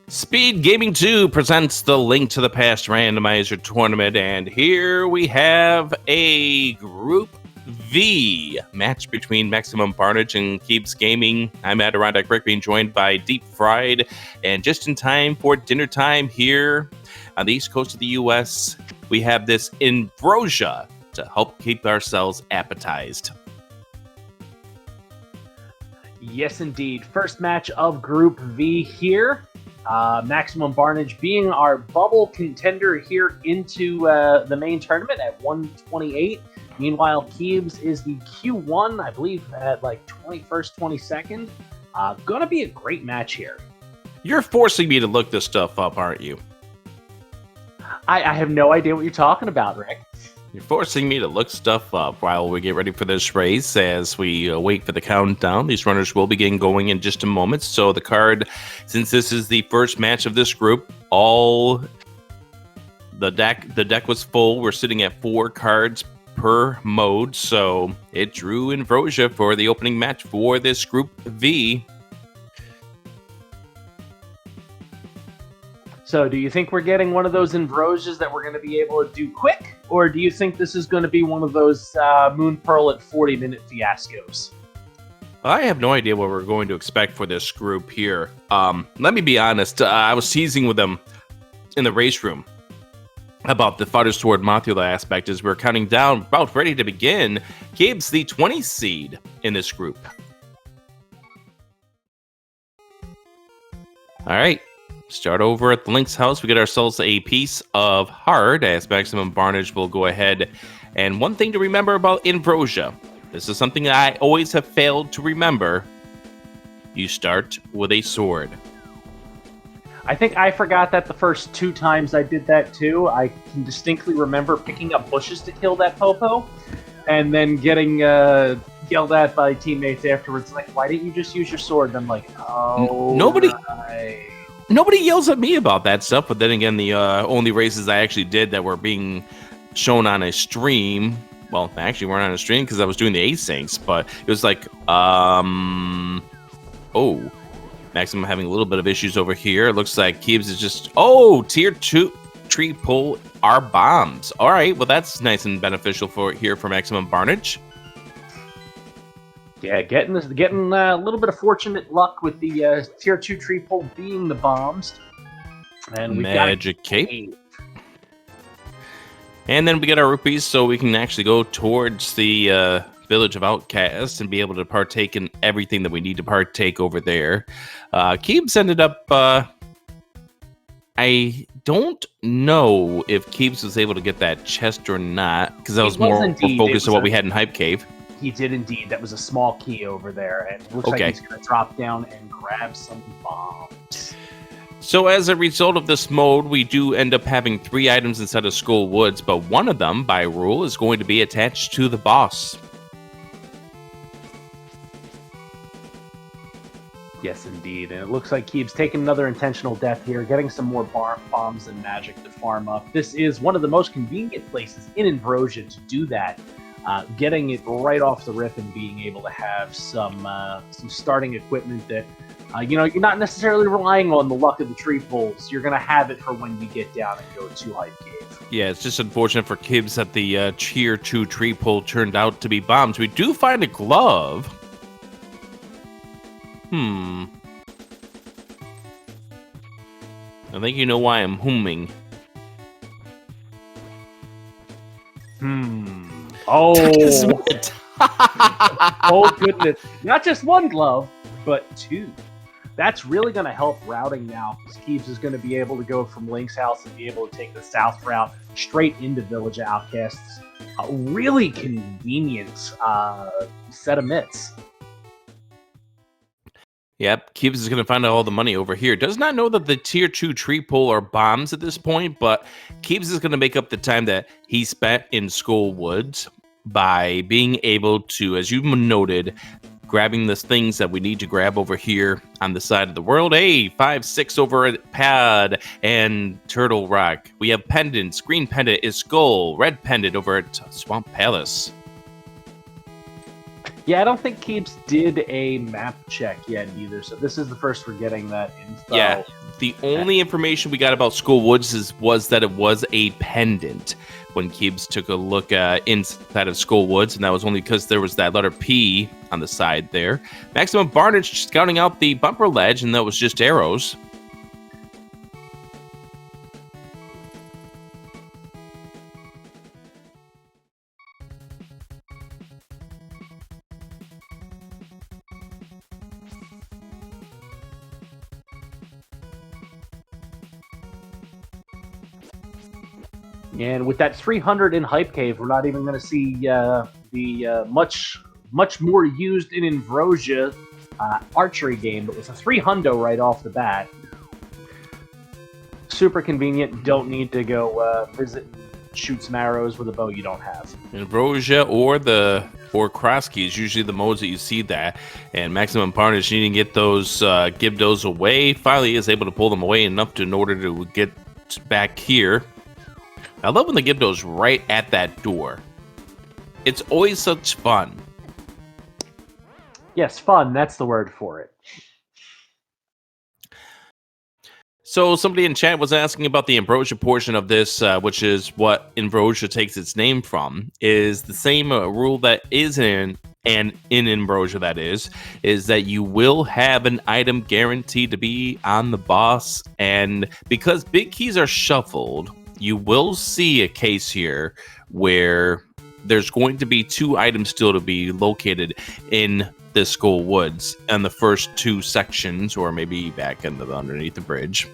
Speed Gaming 2 presents the Link to the Past Randomizer Tournament, and here we have a Group V match between Maximum Barnage and KiebsGaming. I'm Adirondack Rick, being joined by Deep Fried, and just in time for dinner time here on the east coast of the U.S., we have this Invrosia to help keep ourselves appetized. Yes, indeed. First match of Group V here. Maximum Barnage being our bubble contender here into the main tournament at 128. Meanwhile, Kiebs is the Q1, I believe, at like 21st, 22nd. Gonna be a great match here. You're forcing me to look this stuff up, aren't you? I have no idea what you're talking about, Rick. You're forcing me to look stuff up while we get ready for this race. As we wait for the countdown, these runners will begin going in just a moment. So the card, since this is the first match of this group, the deck was full. We're sitting at 4 cards per mode, so it drew Invrosia for the opening match for this Group V. So do you think we're getting one of those Invrosias that we're going to be able to do quick? Or do you think this is going to be one of those Moon Pearl at 40-minute fiascos? I have no idea what we're going to expect for this group here. Let me be honest. I was teasing with them in the race room about the Fighters Toward Mothula aspect as we're counting down, about ready to begin. Kiebs, the 20 seed in this group. All right. Start over at the Link's house. We get ourselves a piece of hard as Maximum Barnage will go ahead. And one thing to remember about Invrosia, this is something that I always have failed to remember. You start with a sword. I think I forgot that the first 2 times I did that too. I can distinctly remember picking up bushes to kill that Popo and then getting yelled at by teammates afterwards. Like, why didn't you just use your sword? And I'm like, oh, Nobody yells at me about that stuff, but then again, the only races I actually did that were being shown on a stream, well, they actually weren't on a stream because I was doing the asyncs, but it was like, Maximum having a little bit of issues over here. It looks like Kiebs is just, tier 2 tree pull our bombs. All right, well, that's nice and beneficial for Maximum Barnage. Yeah, getting a little bit of fortunate luck with the tier 2 tree pull being the bombs. And we Magic Cape. And then we get our rupees so we can actually go towards the Village of Outcasts and be able to partake in everything that we need to partake over there. Kiebs ended up... I don't know if Kiebs was able to get that chest or not, because that was more focused on what we had in Hype Cave. He did indeed. That was a small key over there, and it looks like he's going to drop down and grab some bombs. So as a result of this mode, we do end up having 3 items instead of Skull Woods, but one of them, by rule, is going to be attached to the boss. Yes, indeed. And it looks like Kiebs taking another intentional death here, getting some more bombs and magic to farm up. This is one of the most convenient places in Invrosia to do that. Getting it right off the rip and being able to have some starting equipment that, you're not necessarily relying on the luck of the tree pulls. You're going to have it for when you get down and go to Hype Cave. Yeah, it's just unfortunate for Kiebs that the tier 2 tree pull turned out to be bombs. We do find a glove. I think you know why I'm humming. Oh, oh goodness. Not just one glove, but 2. That's really going to help routing now, because Kiebs is going to be able to go from Link's house and be able to take the south route straight into Village of Outcasts. A really convenient set of mitts. Yep, Kiebs is going to find out all the money over here. Does not know that the tier 2 tree pull are bombs at this point, but Kiebs is going to make up the time that he spent in Skull Woods by being able to, as you've noted, grabbing the things that we need to grab over here on the side of the world. 5-6 over at Pad and Turtle Rock. We have pendants. Green pendant is Skull. Red pendant over at Swamp Palace. Yeah, I don't think Kiebs did a map check yet either, so this is the first we're getting that info. Yeah, The only information we got about School Woods was that it was a pendant when Kiebs took a look inside of School Woods, and that was only because there was that letter P on the side there. Maximum Barnage scouting out the bumper ledge, and that was just arrows. And with that 300 in Hype Cave, we're not even going to see the much more used in Invrosia archery game, but with a 300 right off the bat. Super convenient, don't need to go visit and shoot some arrows with a bow you don't have. Invrosia or Krosky is usually the modes that you see that, and Maximum Barnage needing to get those Gibdos away. Finally is able to pull them away enough in order to get back here. I love when the Gibdo's right at that door. It's always such fun. Yes, fun, that's the word for it. So somebody in chat was asking about the Invrosia portion of this, which is what Invrosia takes its name from, is the same rule that is in Invrosia, that is that you will have an item guaranteed to be on the boss, and because big keys are shuffled, you will see a case here where there's going to be 2 items still to be located in the School Woods and the first 2 sections, or maybe back underneath the bridge.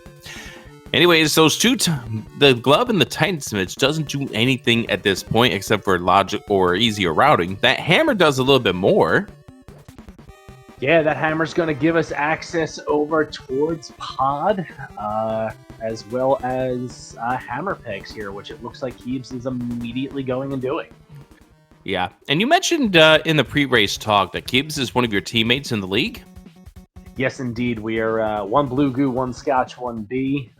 Anyways, those the glove and the Titan Smiths doesn't do anything at this point except for logic or easier routing. That hammer does a little bit more. Yeah, that hammer's going to give us access over towards Pod, as well as hammer pegs here, which it looks like Kiebs is immediately going and doing. Yeah, and you mentioned in the pre-race talk that Kiebs is one of your teammates in the league? Yes, indeed. We are 1 Blue Goo, 1 Scotch, 1 B,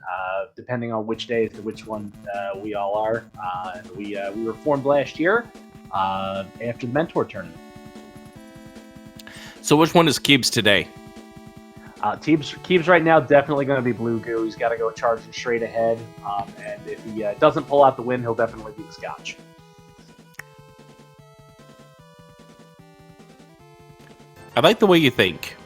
depending on which day to which one we all are. We were formed last year after the Mentor Tournament. So which one is Kiebs today? Kiebs right now definitely going to be Blue Goo. He's got to go charging straight ahead, and if he doesn't pull out the win, he'll definitely be the Scotch. I like the way you think.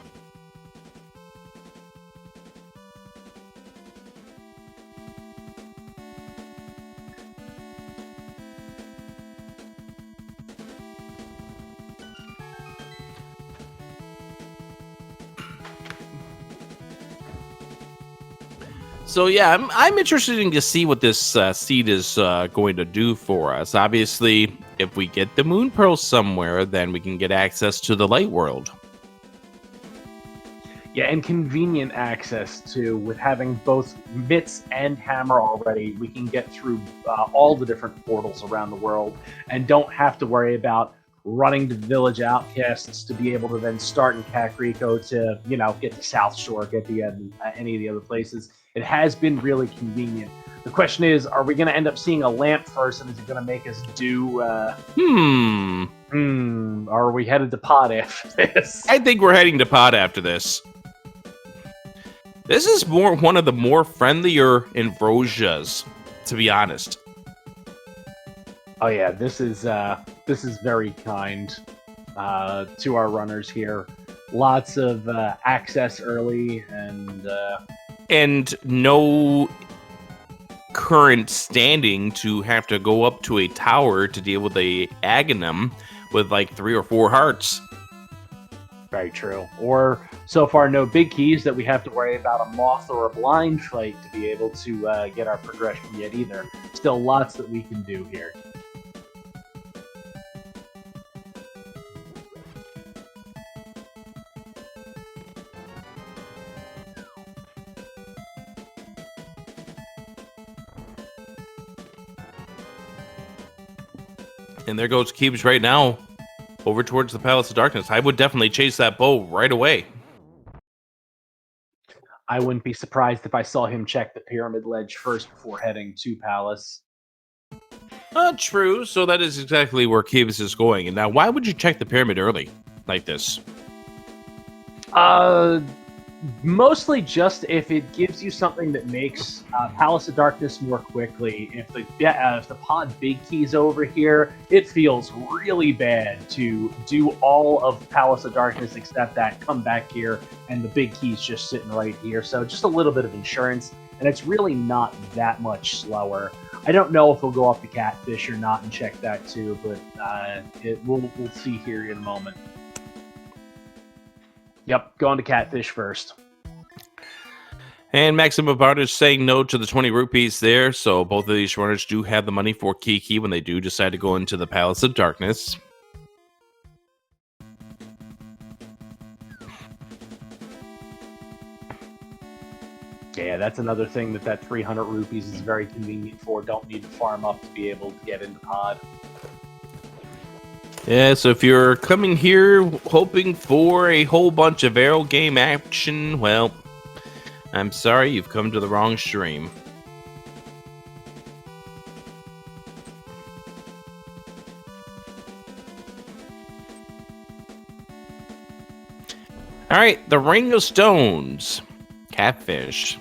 So yeah, I'm interested in to see what this seed is going to do for us. Obviously, if we get the Moon Pearl somewhere, then we can get access to the Light World. Yeah, and convenient access to, with having both Mitts and Hammer already, we can get through all the different portals around the world and don't have to worry about running to Village Outcasts to be able to then start in Kakariko to, get to South Shore, get to any of the other places. It has been really convenient. The question is, are we going to end up seeing a lamp first, and is it going to make us do... Or are we headed to Pod after this? I think we're heading to Pod after this. This is one of the more friendlier Invrosias, to be honest. Oh yeah, this is very kind to our runners here. Lots of access early, and no current standing to have to go up to a tower to deal with a Aghanim with like 3 or 4 hearts. Very true. Or so far, no big keys that we have to worry about a moth or a blind fight to be able to get our progression yet either. Still lots that we can do here. And there goes Kiebs right now, over towards the Palace of Darkness. I would definitely chase that bow right away. I wouldn't be surprised if I saw him check the Pyramid Ledge first before heading to Palace. True. So that is exactly where Kiebs is going. And now, why would you check the Pyramid early like this? Mostly just if it gives you something that makes Palace of Darkness more quickly. If the pod big key's over here, it feels really bad to do all of Palace of Darkness except that, come back here, and the big key's just sitting right here. So just a little bit of insurance, and it's really not that much slower. I don't know if we'll go off the Catfish or not and check that too, but we'll see here in a moment. Yep, going to Catfish first. And Maximum Bartage saying no to the 20 rupees there. So both of these runners do have the money for Kiki when they do decide to go into the Palace of Darkness. Yeah, that's another thing that 300 rupees is very convenient for. Don't need to farm up to be able to get into pod. Yeah, so if you're coming here hoping for a whole bunch of arrow game action, well, I'm sorry, you've come to the wrong stream. All right, the Ring of Stones. Catfish.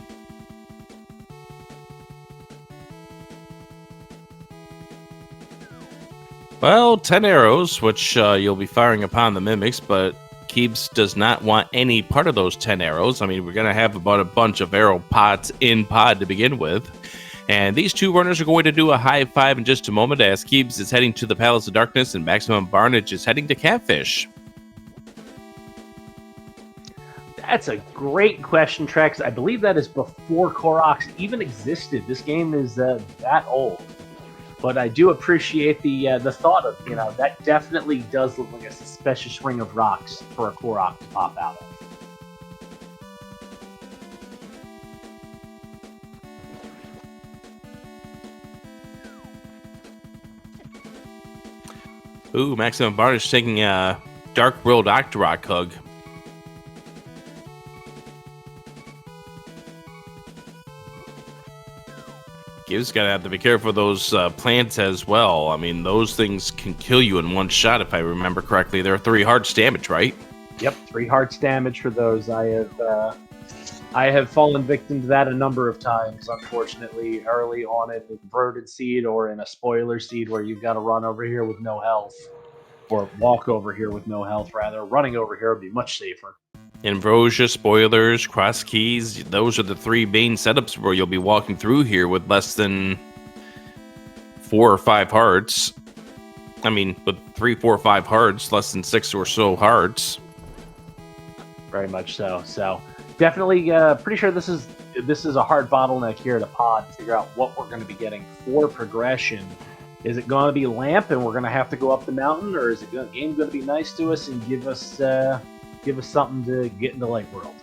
Well, 10 arrows, which you'll be firing upon the mimics, but Kiebs does not want any part of those 10 arrows. I mean, we're going to have about a bunch of arrow pods in pod to begin with. And these two runners are going to do a high five in just a moment as Kiebs is heading to the Palace of Darkness and Maximum Barnage is heading to Catfish. That's a great question, Trex. I believe that is before Koroks even existed. This game is that old. But I do appreciate the thought of, that definitely does look like a suspicious ring of rocks for a Korok to pop out of. Ooh, Maximum Barnage taking a Dark World Octorok hug. You just gotta have to be careful of those plants as well. I mean, those things can kill you in one shot, if I remember correctly. There are 3 hearts damage, right? Yep, 3 hearts damage for those. I have fallen victim to that a number of times, unfortunately, early on in the Brooded Seed or in a Spoiler Seed where you've got to run over here with no health. Or walk over here with no health, rather. Running over here would be much safer. Invrosia, spoilers, cross keys, those are the 3 main setups where you'll be walking through here with less than 4 or 5 hearts. I mean, with 3, 4, 5 hearts, less than 6 or so hearts. Very much so. So, definitely pretty sure this is a hard bottleneck here at a pod to figure out what we're going to be getting for progression. Is it going to be Lamp and we're going to have to go up the mountain, or is the game going to be nice to us and give us something to get into Light World?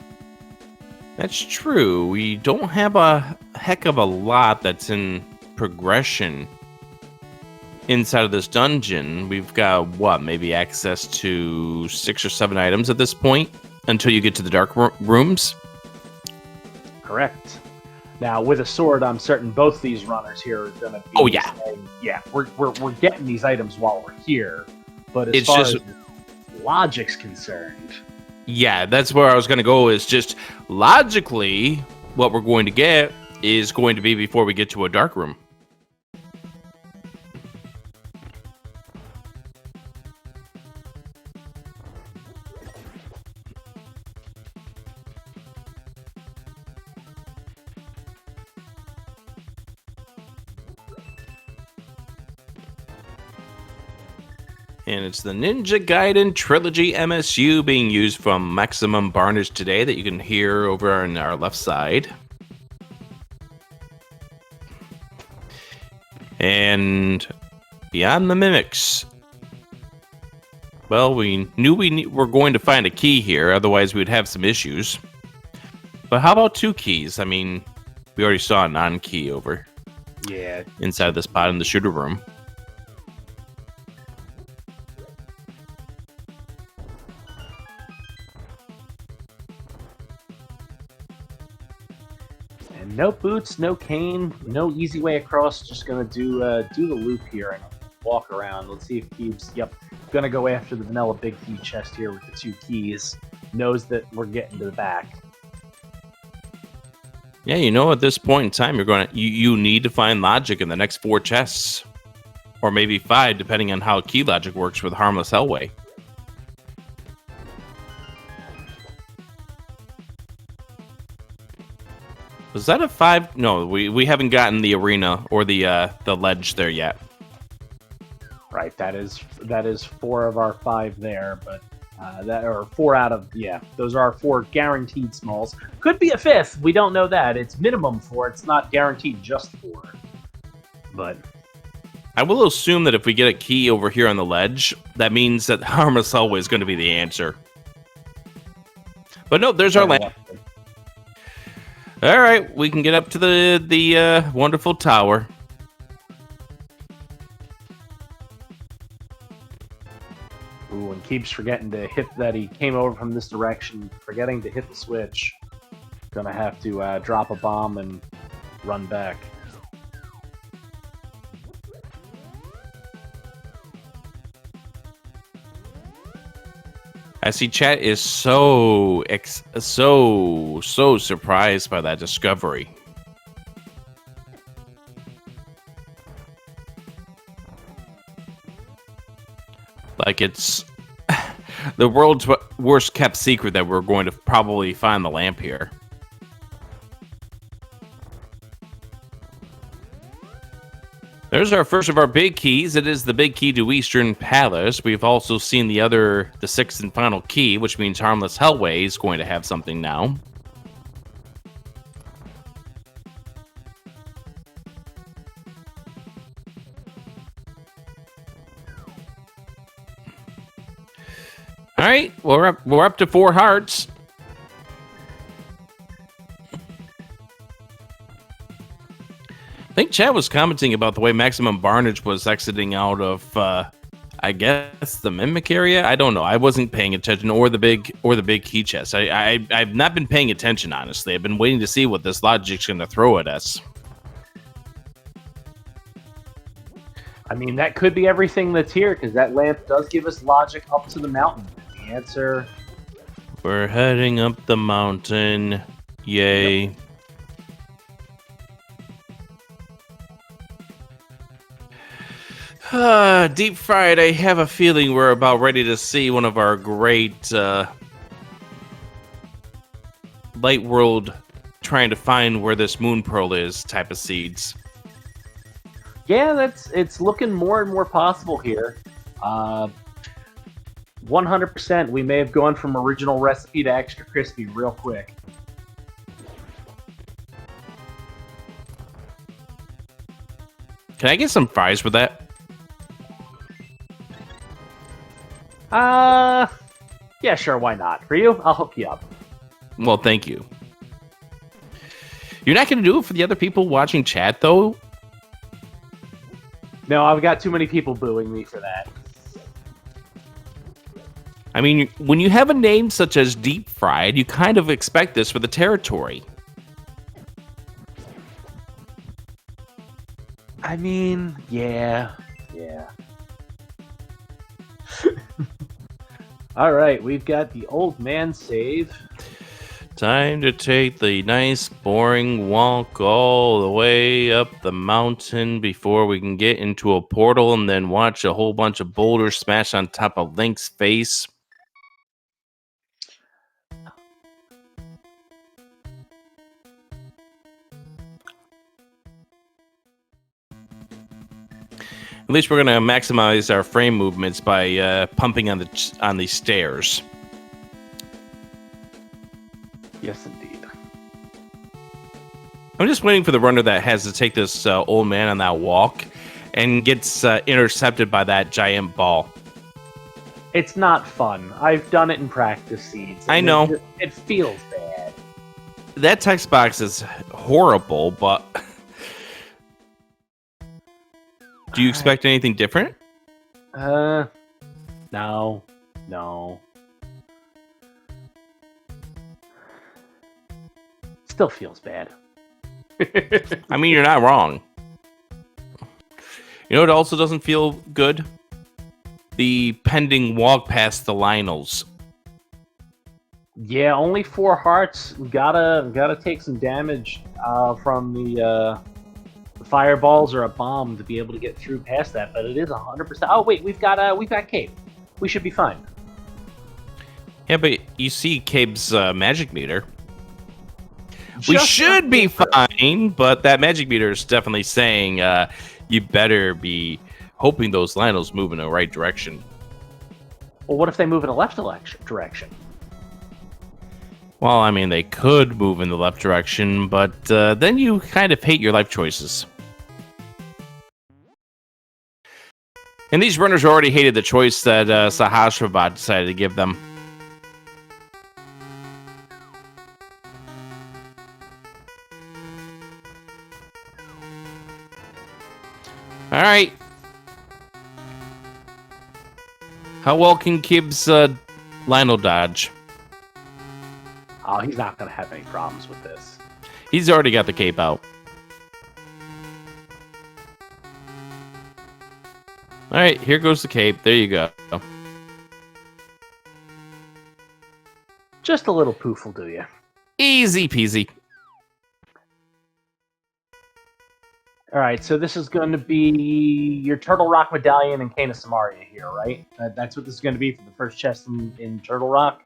That's true. We don't have a heck of a lot that's in progression inside of this dungeon. We've got, maybe access to 6 or 7 items at this point until you get to the dark rooms? Correct. Now, with a sword, I'm certain both these runners here are going to be... Oh, yeah. Yeah, we're getting these items while we're here, but as far as logic's concerned... Yeah, that's where I was going to go, is just logically what we're going to get is going to be before we get to a dark room. And it's the Ninja Gaiden Trilogy MSU being used from Maximum Barnage today that you can hear over on our left side. And beyond the mimics. Well, we knew we were going to find a key here, otherwise we'd have some issues. But how about 2 keys? I mean, we already saw a non-key over. Yeah. Inside of this pod in the shooter room. No boots, no cane, no easy way across. Just gonna do the loop here and walk around. Let's see if Kiebs. Yep, gonna go after the vanilla big key chest here with the 2 keys. Knows that we're getting to the back. Yeah, you know, at this point in time, you need to find logic in the next 4 chests, or maybe 5, depending on how key logic works with Harmless Hellway. Was that a 5? No, we haven't gotten the arena or the ledge there yet. Right, that is 4 of our 5 there, but that or 4 out of those are 4 guaranteed smalls. Could be a 5th. We don't know that. It's minimum 4. It's not guaranteed just 4. But I will assume that if we get a key over here on the ledge, that means that Harmless Hellway is going to be the answer. But no, there's our land. All right, we can get up to the wonderful tower. Ooh, and Kiebs forgetting to hit that. He came over from this direction, forgetting to hit the switch. Gonna have to drop a bomb and run back. I see chat is so surprised by that discovery. Like it's the world's worst kept secret that we're going to probably find the lamp here. There's our first of our big keys. It is the big key to Eastern Palace. We've also seen the 6th and final key, which means Harmless Hellway is going to have something now. All right, we're up to 4 hearts. I think Chad was commenting about the way Maximum Barnage was exiting out of, I guess, the Mimic area. I don't know. I wasn't paying attention, or the big key chest. I've not been paying attention, honestly. I've been waiting to see what this logic's going to throw at us. I mean, that could be everything that's here, because that lamp does give us logic up to the mountain. The answer... We're heading up the mountain. Yay. Yep. Deep fried, I have a feeling we're about ready to see one of our great light world trying to find where this moon pearl is type of seeds. Yeah, it's looking more and more possible here. 100%, we may have gone from original recipe to extra crispy real quick. Can I get some fries with that? Yeah, sure, why not? For you, I'll hook you up. Well, thank you. You're not going to do it for the other people watching chat, though? No, I've got too many people booing me for that. I mean, when you have a name such as Deep Fried, you kind of expect this for the territory. I mean, yeah. All right, we've got the old man save. Time to take the nice, boring walk all the way up the mountain before we can get into a portal and then watch a whole bunch of boulders smash on top of Link's face. At least we're going to maximize our frame movements by pumping on the stairs. Yes, indeed. I'm just waiting for the runner that has to take this old man on that walk and gets intercepted by that giant ball. It's not fun. I've done it in practice seeds. I know. It feels bad. That text box is horrible, but... Do you expect anything different? No. Still feels bad. I mean, you're not wrong. You know what also doesn't feel good? The pending walk past the Lionels. Yeah, only 4 hearts. Gotta take some damage from the fireballs or a bomb to be able to get through past that. But it is 100%. Oh wait, we've got Cape. We should be fine. Yeah, but you see Kiebs' magic meter. We Just should be paper. fine, but that magic meter is definitely saying you better be hoping those Lionels move in the right direction. Well, what if they move in a left direction? Well, I mean, they could move in the left direction, but then you kind of hate your life choices. And these runners already hated the choice that Sahasravad decided to give them. All right. How well can Kiebs Lionel dodge? Oh, he's not going to have any problems with this. He's already got the cape out. All right, here goes the cape. There you go. Just a little poof will do you. Easy peasy. All right, so this is going to be your Turtle Rock Medallion and Cane of Samaria here, right? That's what this is going to be for the first chest in Turtle Rock?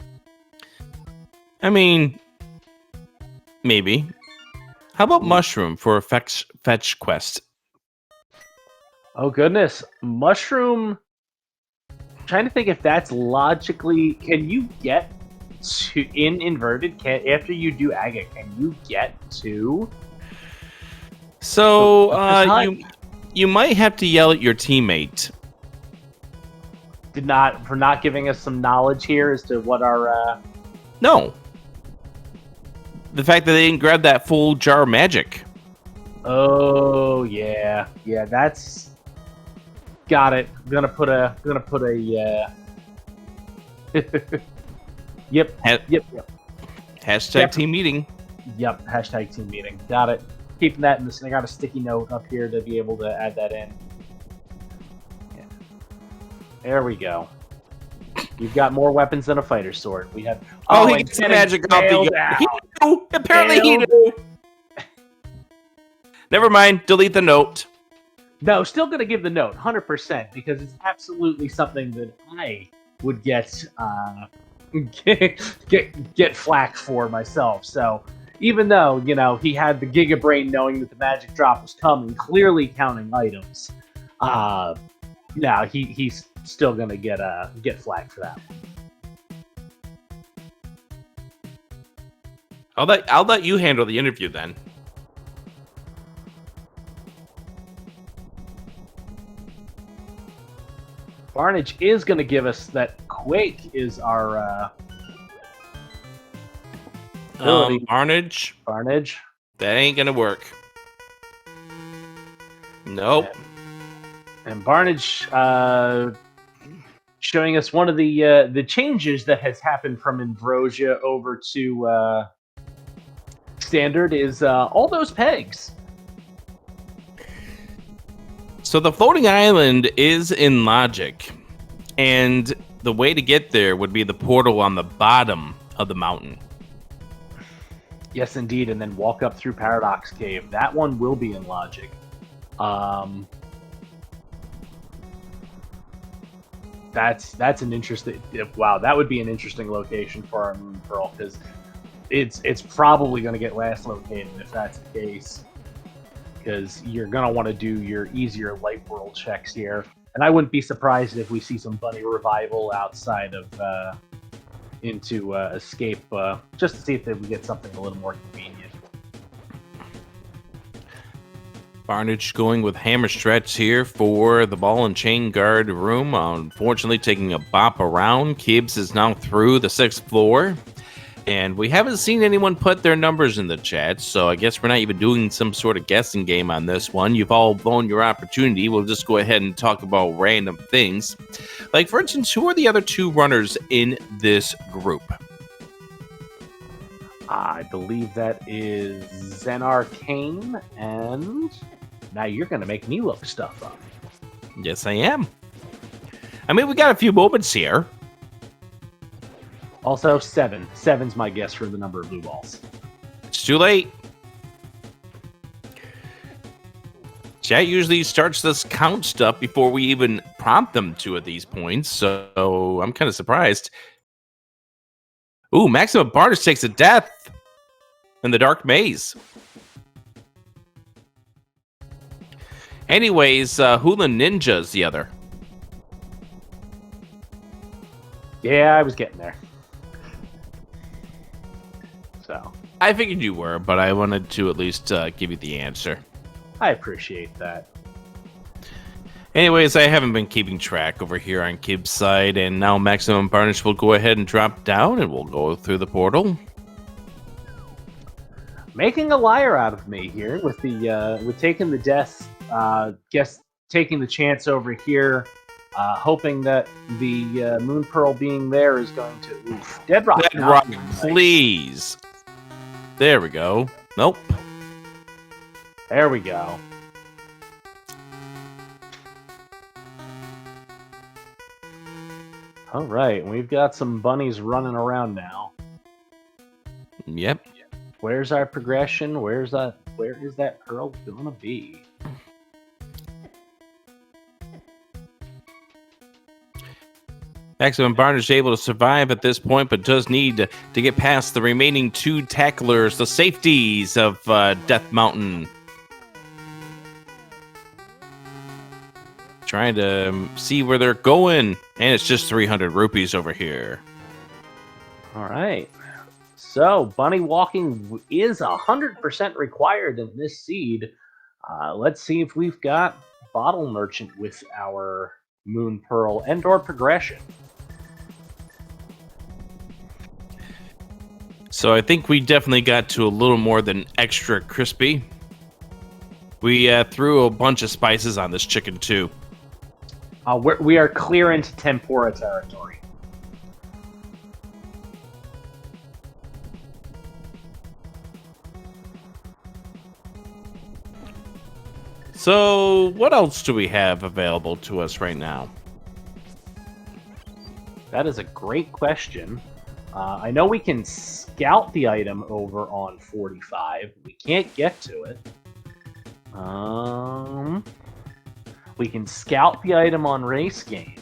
I mean, maybe. How about Mushroom for a fetch quest? Oh, goodness. Mushroom... I'm trying to think if that's logically... Can you get to... In Inverted, after you do Agate, can you get to... So, you might have to yell at your teammate. For not giving us some knowledge here as to what our... No. The fact that they didn't grab that full jar of magic. Oh, yeah. Yeah, that's... Got it. I'm gonna put a... Yep. Hashtag Yep. team meeting. Yep, hashtag team meeting. Got it. Keeping that in this. I got a sticky note up here to be able to add that in. Yeah. There we go. You've got more weapons than a fighter's sword. We have. Oh, he gets the magic off the. He knew. Apparently, he knew. Never mind. Delete the note. No, still gonna give the note, 100%, because it's absolutely something that I would get flack for myself. So. Even though, he had the Giga Brain knowing that the magic drop was coming, clearly counting items, no, he's still going to get flagged for that. I'll let you handle the interview then. Barnage is going to give us that Quake is our... Barnage. That ain't gonna work. Nope. And Barnage showing us one of the changes that has happened from Invrosia over to Standard is all those pegs. So the floating island is in logic, and the way to get there would be the portal on the bottom of the mountain. Yes, indeed, and then walk up through Paradox Cave. That one will be in logic. That's an interesting. Wow, that would be an interesting location for our Moon Pearl, because it's probably going to get last located if that's the case. Because you're going to want to do your easier light world checks here, and I wouldn't be surprised if we see some bunny revival outside of. Into escape, just to see if they would get something a little more convenient. Barnage going with hammer stretch here for the ball and chain guard room. Unfortunately, taking a bop around. Kiebs is now through the 6th floor. And we haven't seen anyone put their numbers in the chat, so I guess we're not even doing some sort of guessing game on this one. You've all blown your opportunity. We'll just go ahead and talk about random things. Like, for instance, who are the other 2 runners in this group? I believe that is Zenar Kane, and now you're going to make me look stuff up. Yes, I am. I mean, we got a few moments here. Also, 7. 7's my guess for the number of blue balls. It's too late. Chat usually starts this count stuff before we even prompt them to at these points, so I'm kind of surprised. Ooh, Maximum Bartage takes a death in the Dark Maze. Anyways, Hula Ninja's the other. Yeah, I was getting there. So I figured you were, but I wanted to at least give you the answer. I appreciate that. Anyways, I haven't been keeping track over here on Kiebs' side, and now Maximum Bartage will go ahead and drop down, and we'll go through the portal. Making a liar out of me here with the with taking the death. Guess taking the chance over here, hoping that the Moon Pearl being there is going to Dead Rock. Dead Rock, please. There we go. Nope. There we go. All right, we've got some bunnies running around now. Yep. Where's our progression? Where is that pearl gonna be? Maximum Bartage is able to survive at this point, but does need to get past the remaining 2 tacklers, the safeties of Death Mountain. Trying to see where they're going, and it's just 300 rupees over here. All right. So, bunny walking is 100% required in this seed. Let's see if we've got Bottle Merchant with our Moon Pearl and/or progression. So I think we definitely got to a little more than extra crispy. We threw a bunch of spices on this chicken too. We are clear into tempura territory. So what else do we have available to us right now? That is a great question. I know we can scout the item over on 45. We can't get to it. We can scout the item on Race Game.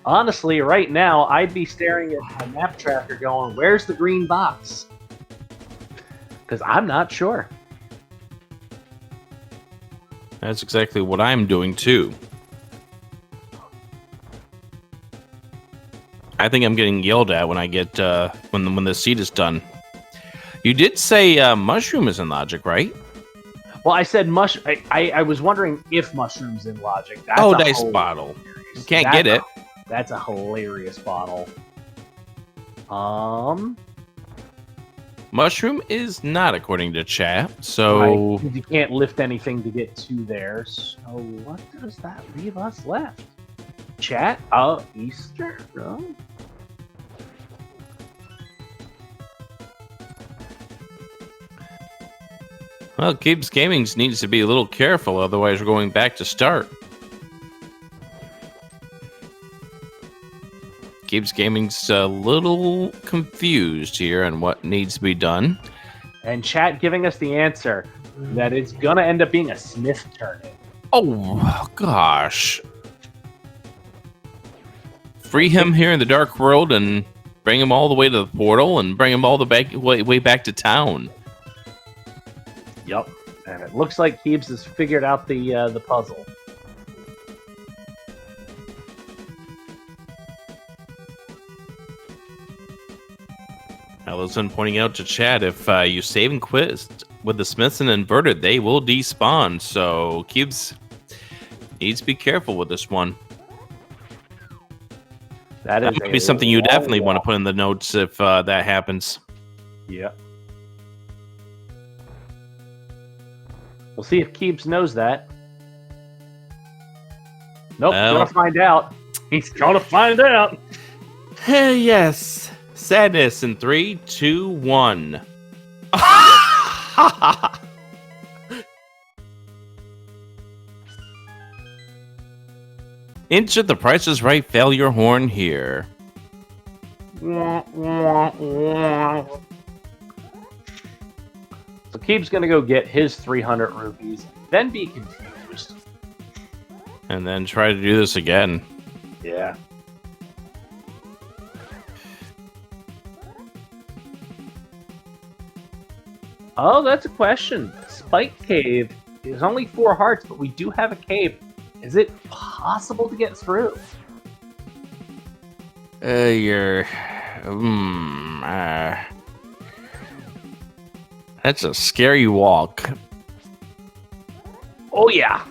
Honestly, right now, I'd be staring at my map tracker going, where's the green box? Because I'm not sure. That's exactly what I'm doing too. I think I'm getting yelled at when I get when the seed is done. You did say mushroom is in logic, right? Well, I said I was wondering if mushrooms in logic. That's Dice bottle. You can't get it. That's a hilarious bottle. Mushroom is not, according to chat. So you can't lift anything to get to there. So what does that leave us left? Chat? Easter? Oh. Well, KiebsGaming needs to be a little careful, otherwise we're going back to start. KiebsGaming's a little confused here on what needs to be done. And chat giving us the answer that it's gonna end up being a Smith turnip. Oh, gosh. Free him here in the Dark World and bring him all the way to the portal and bring him all the way back to town. Yep, and it looks like Kiebs has figured out the puzzle. Allison pointing out to chat, if you save and quit with the Smiths and inverted, they will despawn. So Kiebs needs to be careful with this one. That would be something you definitely want to put in the notes if that happens. Yeah. We'll see if Kiebs knows that. Nope, he's gonna find out. He's gonna find out. Yes. Sadness in 3, 2, 1. Insert the Price is Right failure horn here. So Kiebs gonna go get his 300 rupees, then be confused. And then try to do this again. Yeah. Oh, that's a question. Spike Cave is only 4 hearts, but we do have a cave. Is it possible to get through? That's a scary walk. Oh, yeah.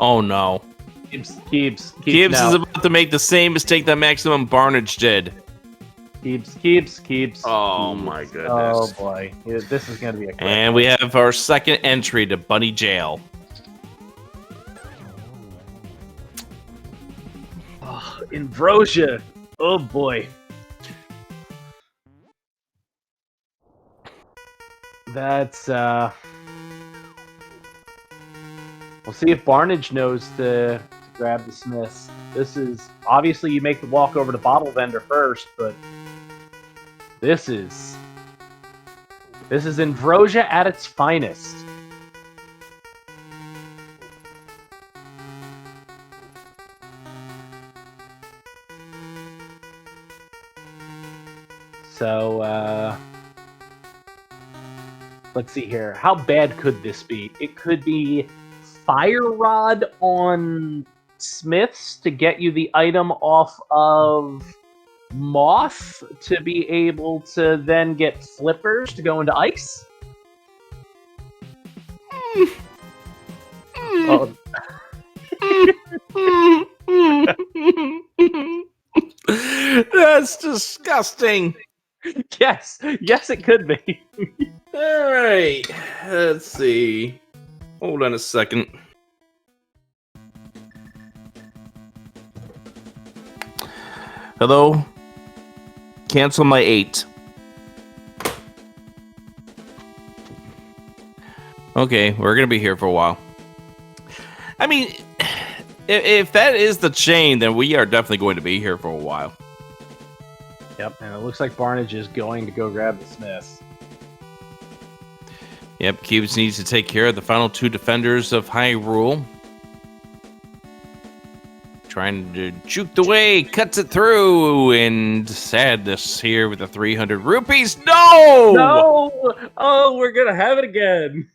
Oh no. Kiebs is about to make the same mistake that Maximum Barnage did. Kiebs. Oh my goodness. Oh boy. Yeah, this is going to be a quick And we have our second entry to Bunny Jail. Oh, Invrosia. Oh boy. That's we'll see if Barnage knows to grab the Smiths. This is obviously you make the walk over to Bottle Vendor first, but this is Invrosia at its finest. So let's see here. How bad could this be? It could be Fire Rod on Smiths to get you the item off of Moth to be able to then get Flippers to go into Ice. Oh. That's disgusting. Yes, it could be. All right, let's see. Hold on a second. Hello? Cancel my 8. Okay, we're going to be here for a while. I mean, if that is the chain, then we are definitely going to be here for a while. Yep, and it looks like Barnage is going to go grab the Smiths. Yep, Kiebs needs to take care of the final 2 defenders of Hyrule. Trying to juke the way, cuts it through, and Sadness here with the 300 rupees. No! No! Oh, we're gonna have it again.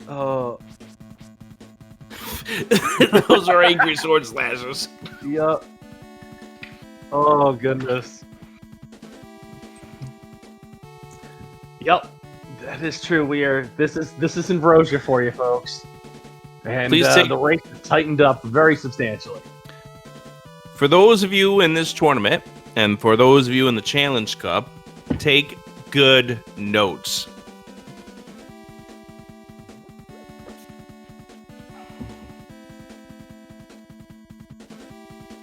Oh. Those are angry sword slashers. Yup. Oh goodness. Yep, that is true. This is Invrosia for you, folks. And the race is tightened up very substantially. For those of you in this tournament, and for those of you in the Challenge Cup, take good notes.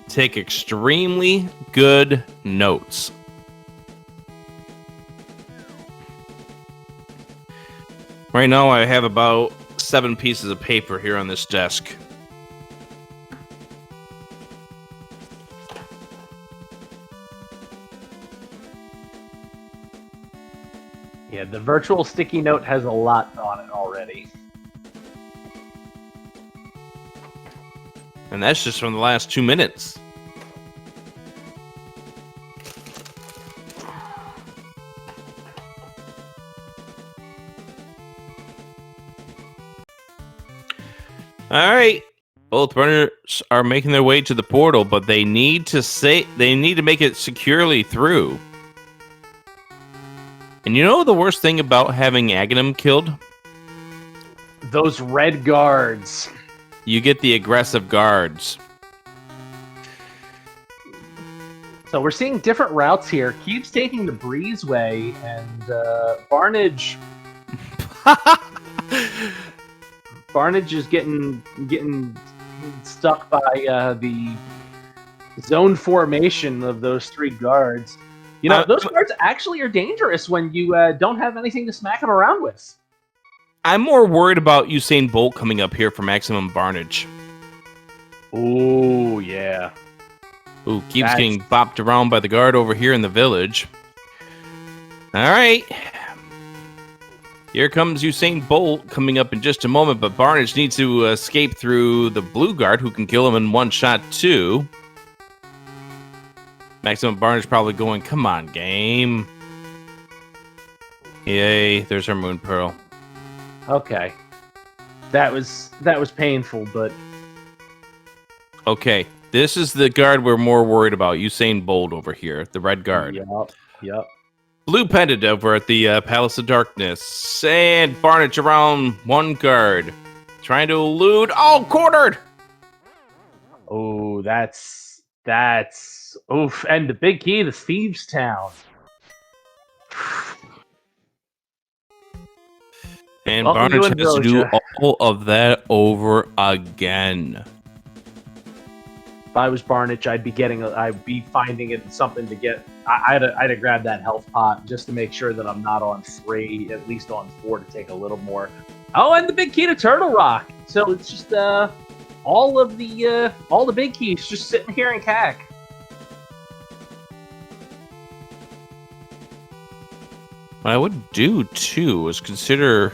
Take extremely good notes. Right now, I have about 7 pieces of paper here on this desk. Yeah, the virtual sticky note has a lot on it already. And that's just from the last 2 minutes. All right. Both runners are making their way to the portal, but they need to make it securely through. And you know the worst thing about having Aghanim killed? Those red guards. You get the aggressive guards. So we're seeing different routes here. Kiebs taking the breezeway, and Barnage. Barnage is getting stuck by zone formation of those 3 guards. You know, those guards actually are dangerous when you don't have anything to smack them around with. I'm more worried about Usain Bolt coming up here for maximum Barnage. Oh, yeah. Ooh, keeps getting bopped around by the guard over here in the village. All right. Here comes Usain Bolt coming up in just a moment, but Barnage needs to escape through the blue guard, who can kill him in one shot, too. Maximum Barnage probably going, come on, game. Yay, there's her Moon Pearl. Okay. That was painful, but... Okay, this is the guard we're more worried about, Usain Bolt over here, the red guard. Yep. Blue Pendant over at the Palace of Darkness. And Barnage around one guard. Trying to elude. Oh, cornered! Oh, that's... Oof. And the big key to Thieves Town. And Barnage has to do all of that over again. If I was Barnage, I'd be finding it something to get. I'd have grabbed that health pot just to make sure that I'm not on 3, at least on 4 to take a little more. Oh, and the big key to Turtle Rock. So it's just all the big keys just sitting here in CAC. What I would do too is consider.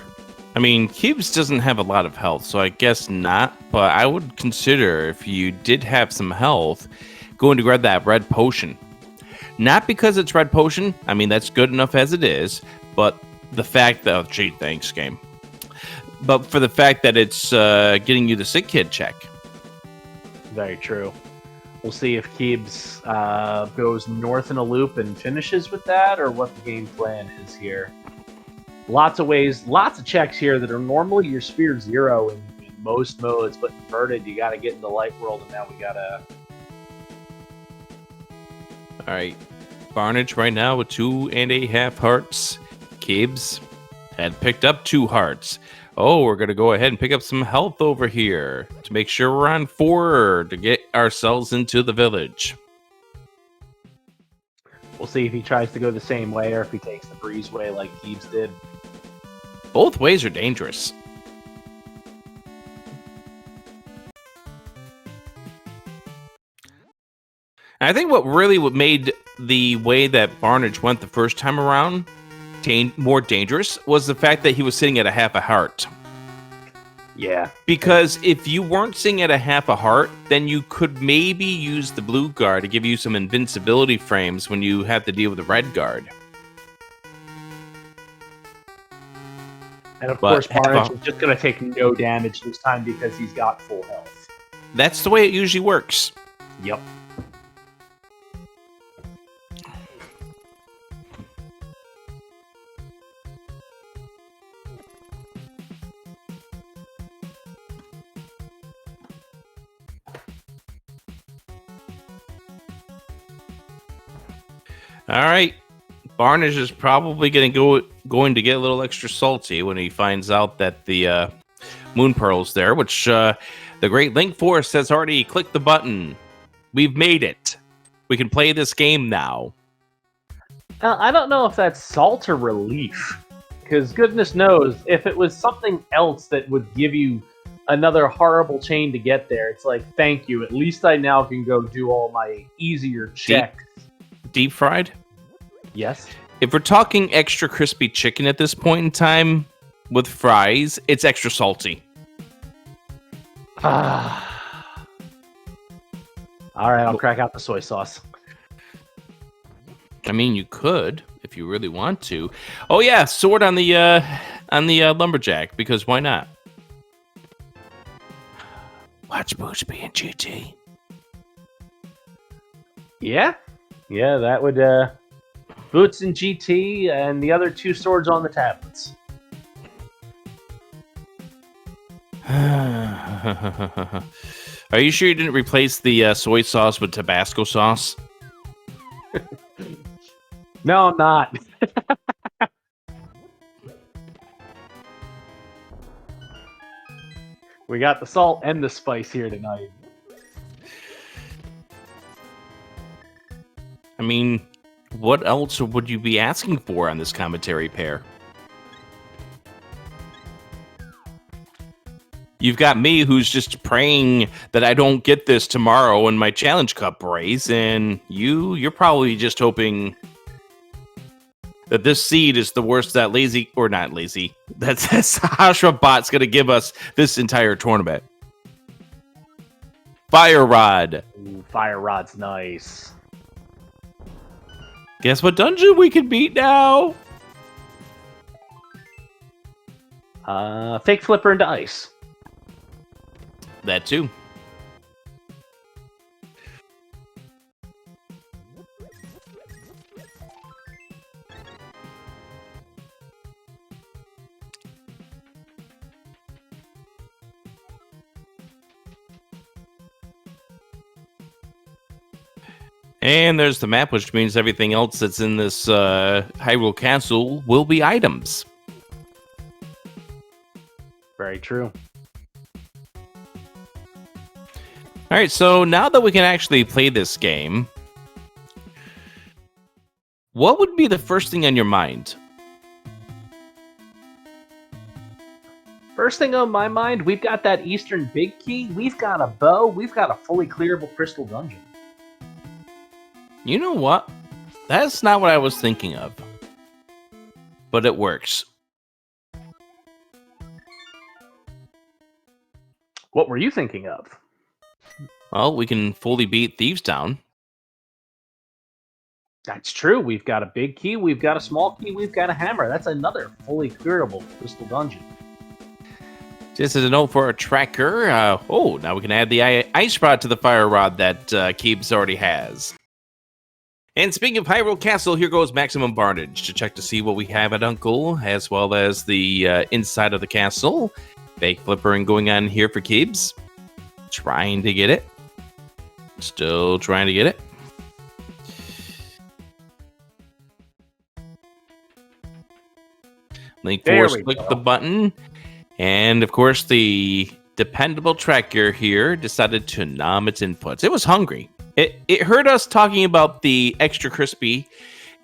I mean, Kiebs doesn't have a lot of health, so I guess not. But I would consider, if you did have some health, going to grab that red potion. Not because it's red potion. I mean, that's good enough as it is. But the fact that... gee, thanks, game. But for the fact that it's getting you the sick kid check. Very true. We'll see if Kiebs goes north in a loop and finishes with that, or what the game plan is here. Lots of ways, lots of checks here that are normally your Sphere 0 in most modes, but inverted, you got to get into Light World, and now we got to... All right. Barnage right now with 2.5 hearts. Kiebs had picked up 2 hearts. Oh, we're going to go ahead and pick up some health over here to make sure we're on 4 to get ourselves into the village. We'll see if he tries to go the same way or if he takes the breeze way like Kiebs did. Both ways are dangerous. And I think what made the way that Barnage went the first time around more dangerous was the fact that he was sitting at a half a heart. Yeah. Because if you weren't sitting at a half a heart, then you could maybe use the blue guard to give you some invincibility frames when you have to deal with the red guard. And of course, Barnage is just going to take no damage this time because he's got full health. That's the way it usually works. Yep. All right. Barnage is probably going to get a little extra salty when he finds out that the Moon Pearl's there, which the Great Link Force has already clicked the button. We've made it. We can play this game now. I don't know if that's salt or relief, because goodness knows, if it was something else that would give you another horrible chain to get there, it's like, thank you. At least I now can go do all my easier checks. Deep fried? Yes. If we're talking extra crispy chicken at this point in time with fries, it's extra salty. All right, I'll crack out the soy sauce. I mean, you could if you really want to. Oh yeah, sword on the lumberjack, because why not? Watch Boots be in GT. Yeah, that would Boots in GT and the other 2 swords on the tablets. Are you sure you didn't replace the soy sauce with Tabasco sauce? No, I'm not. We got the salt and the spice here tonight. I mean, what else would you be asking for on this commentary pair? You've got me, who's just praying that I don't get this tomorrow in my Challenge Cup race, and you're probably just hoping that this seed is the worst that lazy, or not lazy, that Sahasra bot's going to give us this entire tournament. Fire Rod. Ooh, Fire Rod's nice. Guess what dungeon we can beat now? Fake Flipper into Ice. That too. And there's the map, which means everything else that's in this Hyrule Castle will be items. Very true. All right, so now that we can actually play this game, what would be the first thing on your mind? First thing on my mind, we've got that Eastern Big Key, we've got a bow, we've got a fully clearable Crystal Dungeon. You know what? That's not what I was thinking of. But it works. What were you thinking of? Well, we can fully beat Thieves Town. That's true. We've got a big key, we've got a small key, we've got a hammer. That's another fully clearable Crystal Dungeon. Just as a note for our tracker, now we can add the Ice Rod to the Fire Rod that Kiebs already has. And speaking of Hyrule Castle, here goes Maximum Barnage to check to see what we have at Uncle, as well as the inside of the castle. Fake flippering going on here for Kiebs. Trying to get it. Still trying to get it. Link Force, click the button. And of course, the dependable tracker here decided to nom its inputs. It was hungry. It heard us talking about the extra crispy,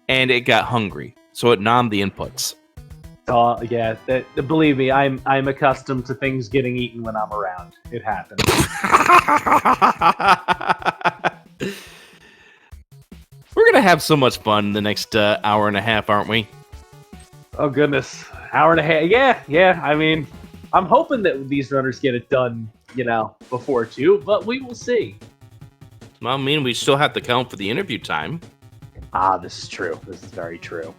and it got hungry, so it nommed the inputs. Yeah, believe me, I'm accustomed to things getting eaten when I'm around. It happens. We're gonna have so much fun the next hour and a half, aren't we? Oh goodness, hour and a half. Yeah. I mean, I'm hoping that these runners get it done, before 2, but we will see. Well, I mean, we still have to count for the interview time. This is true. This is very true.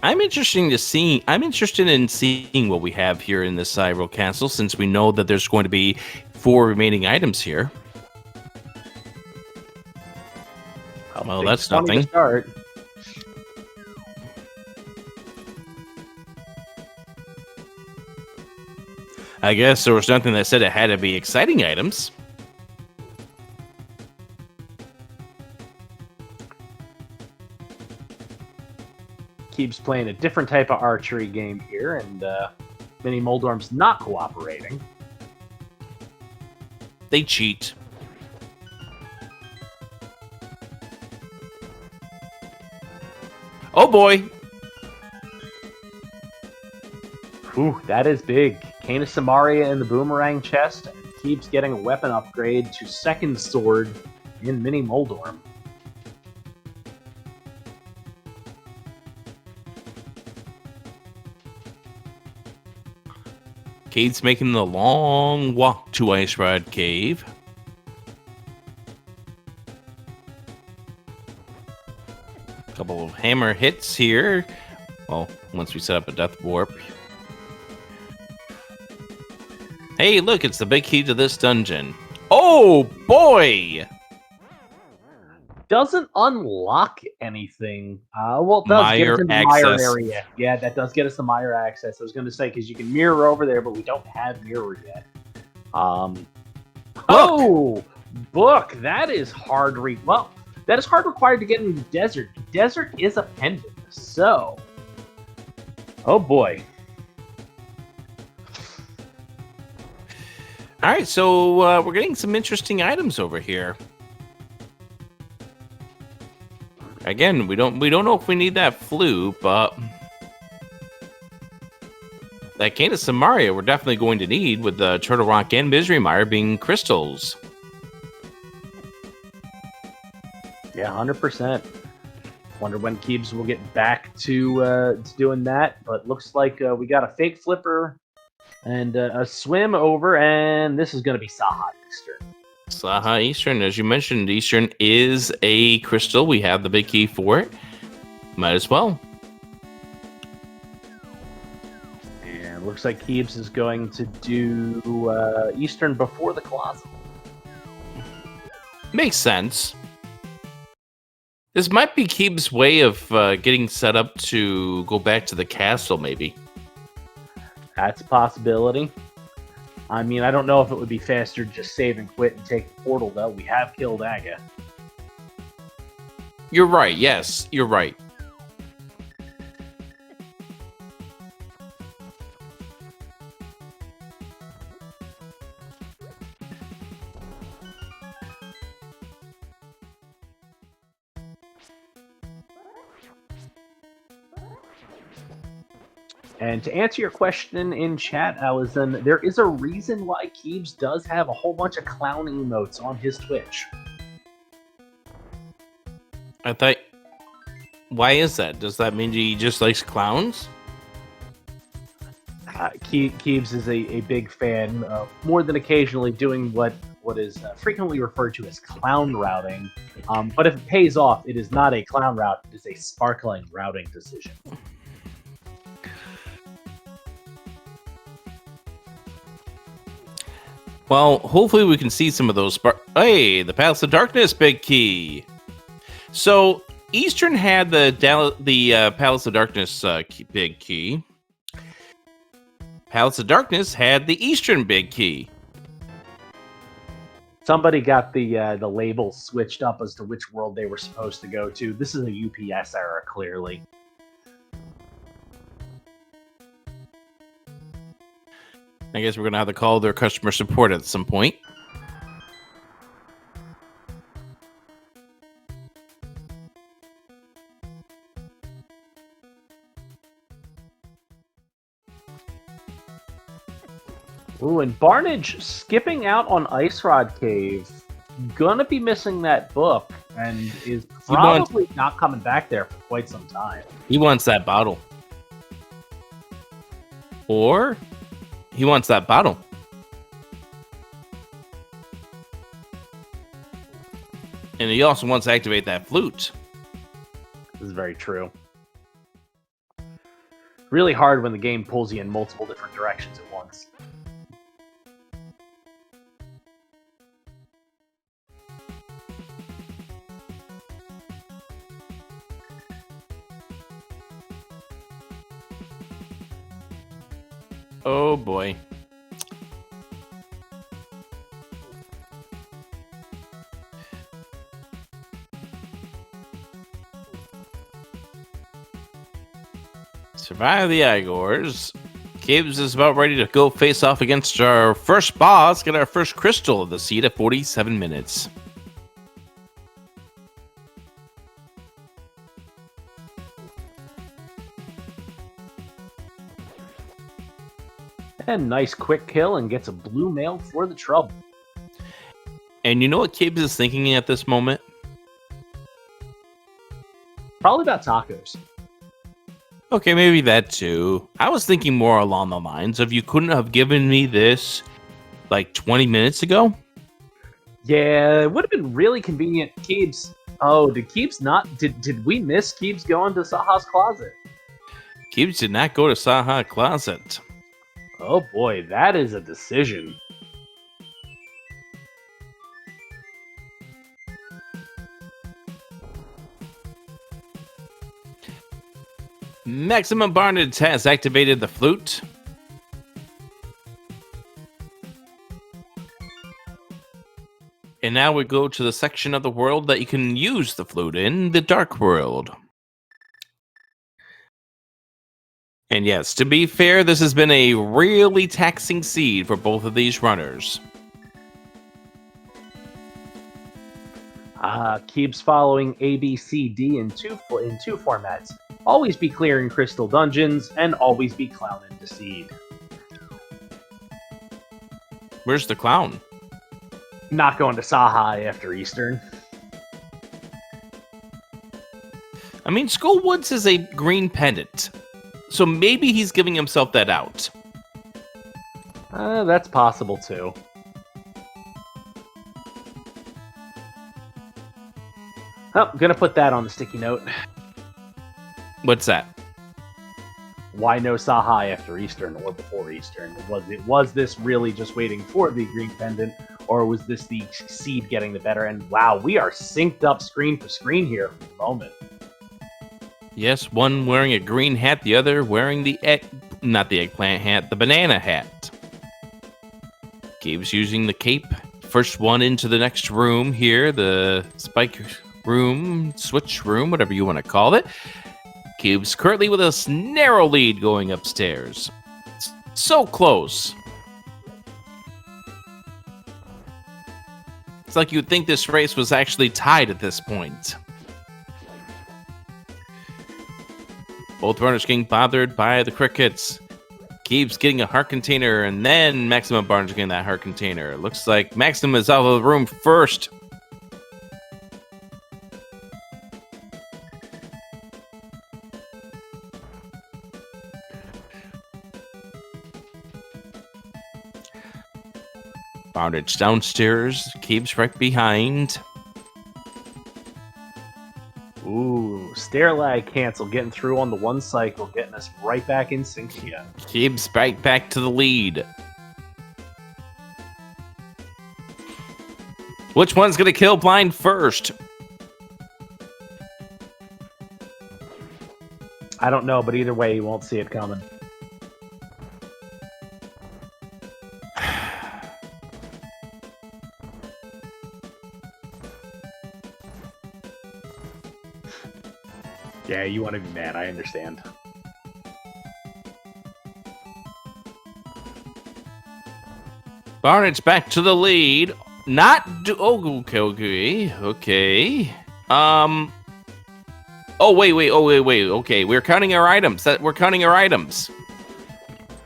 I'm interested in seeing what we have here in this Hyrule Castle, since we know that there's going to be 4 remaining items here. Well, that's nothing. To start. I guess there was nothing that said it had to be exciting items. Kiebs playing a different type of archery game here, and Mini Moldorm's not cooperating. They cheat. Oh boy! Ooh, that is big. Canis Samaria in the boomerang chest, and Kiebs getting a weapon upgrade to second sword in Mini Moldorm. Kate's making the long walk to Ice Rod Cave. Couple of hammer hits here. Well, once we set up a death warp. Hey, look, it's the big key to this dungeon. Oh, boy! Doesn't unlock anything. Well, it does get us in the Mire area. Yeah, that does get us the Mire access. I was going to say, because you can mirror over there, but we don't have mirror yet. Oh, book! That is hard well, that is hard required to get in the desert. The desert is a pendant, so... Oh, boy. All right, so we're getting some interesting items over here. Again, we don't know if we need that flute, but that cane of Samaria we're definitely going to need, with the Turtle Rock and Misery Mire being crystals. Yeah, 100%. Wonder when Kiebs will get back to doing that, but looks like we got a fake flipper and a swim over, and this is going to be Saha Eastern. Saha Eastern, as you mentioned, Eastern is a crystal. We have the big key for it. Might as well. And looks like Kiebs is going to do Eastern before the closet. Makes sense. This might be Kiebs' way of getting set up to go back to the castle, maybe. That's a possibility. I mean, I don't know if it would be faster to just save and quit and take the portal, though. We have killed Aga. You're right. Yes, you're right. And to answer your question in chat, Allison, there is a reason why Kiebs does have a whole bunch of clown emotes on his Twitch. I thought... Why is that? Does that mean he just likes clowns? Kiebs is a big fan of more than occasionally doing what is frequently referred to as clown routing. But if it pays off, it is not a clown route, it is a sparkling routing decision. Well, hopefully we can see some of those Hey, the Palace of Darkness big key. So, Eastern had the Palace of Darkness big key. Palace of Darkness had the Eastern big key. Somebody got the label switched up as to which world they were supposed to go to. This is a UPS error, clearly. I guess we're going to have to call their customer support at some point. Ooh, and Barnage skipping out on Ice Rod Cave. Gonna be missing that book, and is probably not coming back there for quite some time. He wants that bottle. Or he wants that bottle. And he also wants to activate that flute. This is very true. Really hard when the game pulls you in multiple different directions at once. Oh boy. Survive the Igors. Kiebs is about ready to go face off against our first boss. Get our first crystal of the seed at 47 minutes. And nice quick kill, and gets a blue mail for the trouble. And you know what Kiebs is thinking at this moment? Probably about tacos. Okay, maybe that too. I was thinking more along the lines of, you couldn't have given me this like 20 minutes ago? Yeah, it would have been really convenient. Kiebs. Oh, did Kiebs not? Did we miss Kiebs going to Saha's closet? Kiebs did not go to Saha Closet. Oh boy, that is a decision. Maximum Barnage has activated the flute. And now we go to the section of the world that you can use the flute in, the Dark World. And yes, to be fair, this has been a really taxing seed for both of these runners. Kiebs following A, B, C, D in two formats. Always be clearing crystal dungeons, and always be clowning to seed. Where's the clown? Not going to Saha after Eastern. I mean, Skull Woods is a green pendant, so maybe he's giving himself that out. That's possible too. Oh, I'm gonna put that on the sticky note. What's that? Why no Saha after Eastern or before Eastern? Was this really just waiting for the green pendant, or was this the seed getting the better? And wow, we are synced up screen for screen here for the moment. Yes, one wearing a green hat, the other wearing the not the eggplant hat, the banana hat. Kiebs using the cape. First one into the next room here, the spike room, switch room, whatever you want to call it. Kiebs currently with a narrow lead going upstairs. So close. It's like you'd think this race was actually tied at this point. Both runners getting bothered by the crickets. Kiebs getting a heart container, and then Maximum Barnes getting that heart container. Looks like Maximum is out of the room first. Barnage downstairs. Kiebs right behind. Ooh, stair lag cancel, getting through on the one cycle, getting us right back in sync again. Kiebs right back to the lead. Which one's going to kill Blind first? I don't know, but either way, you won't see it coming. Yeah, you want to be mad, I understand. Barnage back to the lead. Oh, okay. Oh, wait. Okay, we're counting our items. We're counting our items.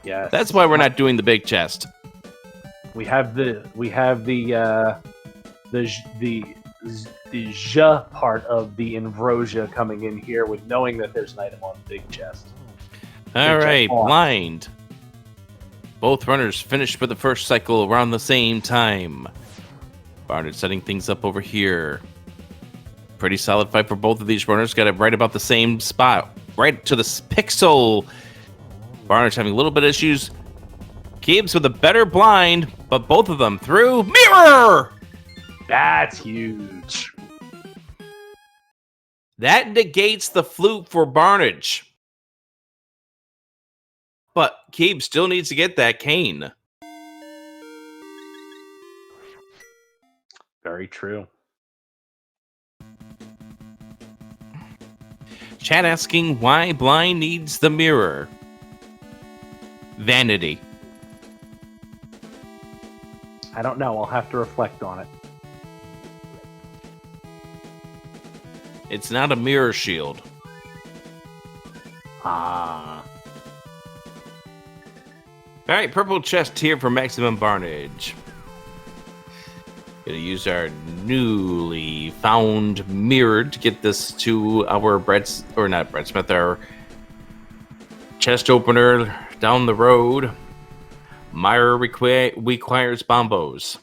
Yes. That's why we're not doing the big chest. We have the Zha part of the Invrosia coming in here with knowing that there's an item on the big chest. All right, Blind. Both runners finished for the first cycle around the same time. Barnard setting things up over here. Pretty solid fight for both of these runners. Got it right about the same spot. Right to the pixel. Barnard's having a little bit of issues. Kiebs with a better blind, but both of them through mirror! That's huge. That negates the flute for Barnage. But Kiebs still needs to get that cane. Very true. Chat asking why Blind needs the mirror. Vanity. I don't know. I'll have to reflect on it. It's not a mirror shield. Ah. All right, purple chest here for Maximum Barnage. Gonna use our newly found mirror to get this to our our chest opener down the road. Mirror requires bombos.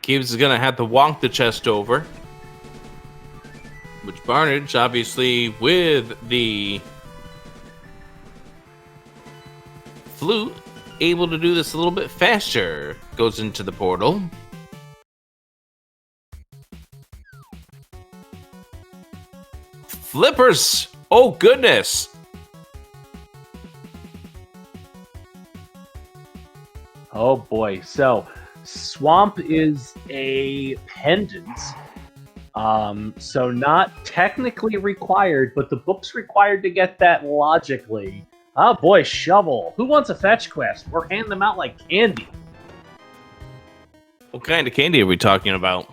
Kiebs is going to have to walk the chest over. Which Barnage, obviously, with the flute, able to do this a little bit faster. Goes into the portal. Flippers! Oh, goodness! Oh, boy. So, Swamp is a pendant. So not technically required, but the book's required to get that logically. Oh boy, Shovel. Who wants a fetch quest? We're handing them out like candy. What kind of candy are we talking about?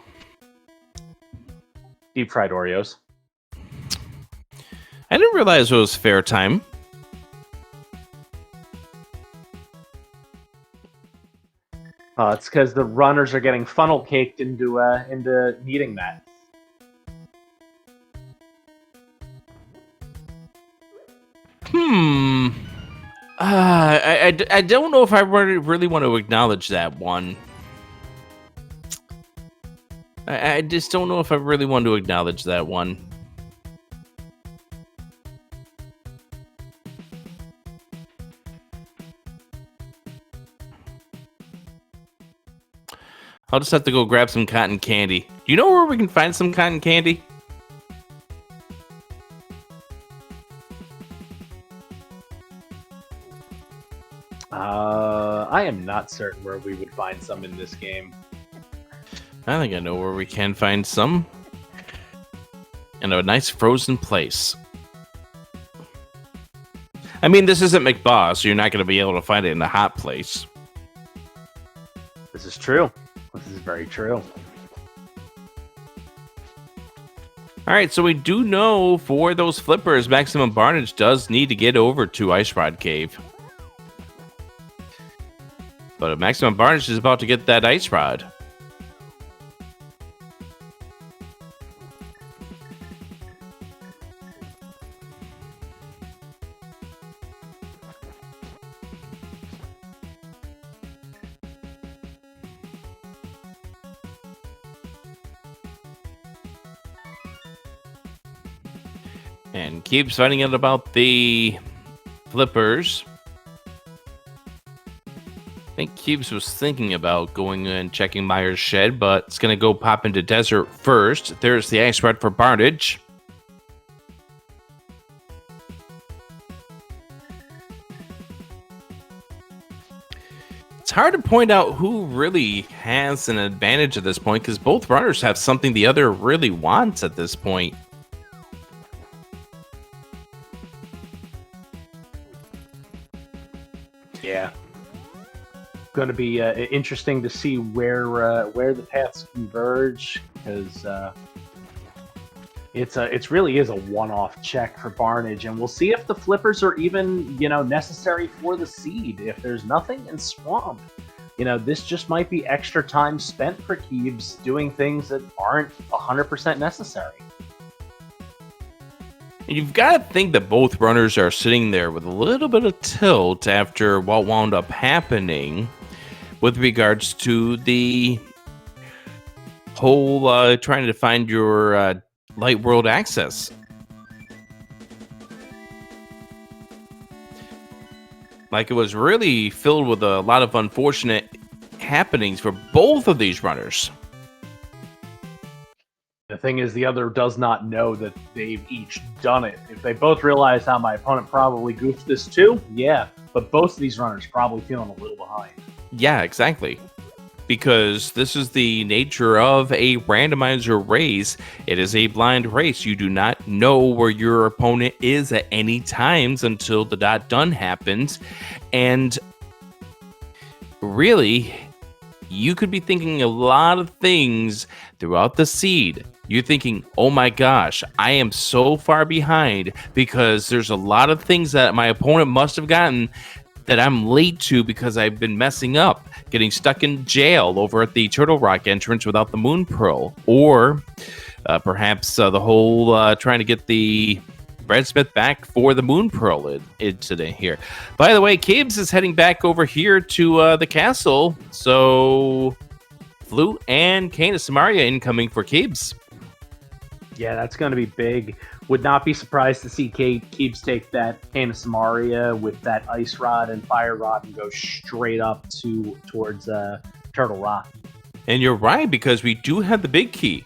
Deep fried Oreos. I didn't realize it was fair time. It's because the runners are getting funnel caked into needing that. I don't know if I really want to acknowledge that one. I just don't know if I really want to acknowledge that one. I'll just have to go grab some cotton candy. Do you know where we can find some cotton candy? I am not certain where we would find some in this game. I think I know where we can find some. In a nice frozen place. I mean, this isn't McBoss, so you're not going to be able to find it in a hot place. This is true. This is very true. Alright, so we do know for those flippers, Maximum Barnage does need to get over to Ice Rod Cave. But Maximum Barnage is about to get that Ice Rod. And Kiebs finding out about the flippers. I think Kiebs was thinking about going and checking Meyer's shed, but it's going to go pop into Desert first. There's the Ice Rod for Barnage. It's hard to point out who really has an advantage at this point, because both runners have something the other really wants at this point. Yeah. Going to be interesting to see where the paths converge, because it's really is a one-off check for Barnage, and we'll see if the flippers are even necessary for the seed. If there's nothing in Swamp, this just might be extra time spent for Kiebs doing things that aren't 100% necessary. And you've got to think that both runners are sitting there with a little bit of tilt after what wound up happening with regards to the whole trying to find your light world access. Like, it was really filled with a lot of unfortunate happenings for both of these runners. The thing is, the other does not know that they've each done it. If they both realize how my opponent probably goofed this too, yeah. But both of these runners probably feeling a little behind. Yeah, exactly. Because this is the nature of a randomizer race. It is a blind race. You do not know where your opponent is at any times until the dot done happens. And really, you could be thinking a lot of things throughout the seed. You're thinking, oh my gosh, I am so far behind because there's a lot of things that my opponent must have gotten that I'm late to because I've been messing up, getting stuck in jail over at the Turtle Rock entrance without the Moon Pearl, or perhaps the whole trying to get the Breadsmith back for the Moon Pearl incident here. By the way, Kiebs is heading back over here to the castle, so Flute and Cane of Samaria incoming for Kiebs. Yeah, that's going to be big. Would not be surprised to see Kiebs take that Cane of Samaria with that Ice Rod and Fire Rod and go straight up towards Turtle Rock. And you're right, because we do have the big key.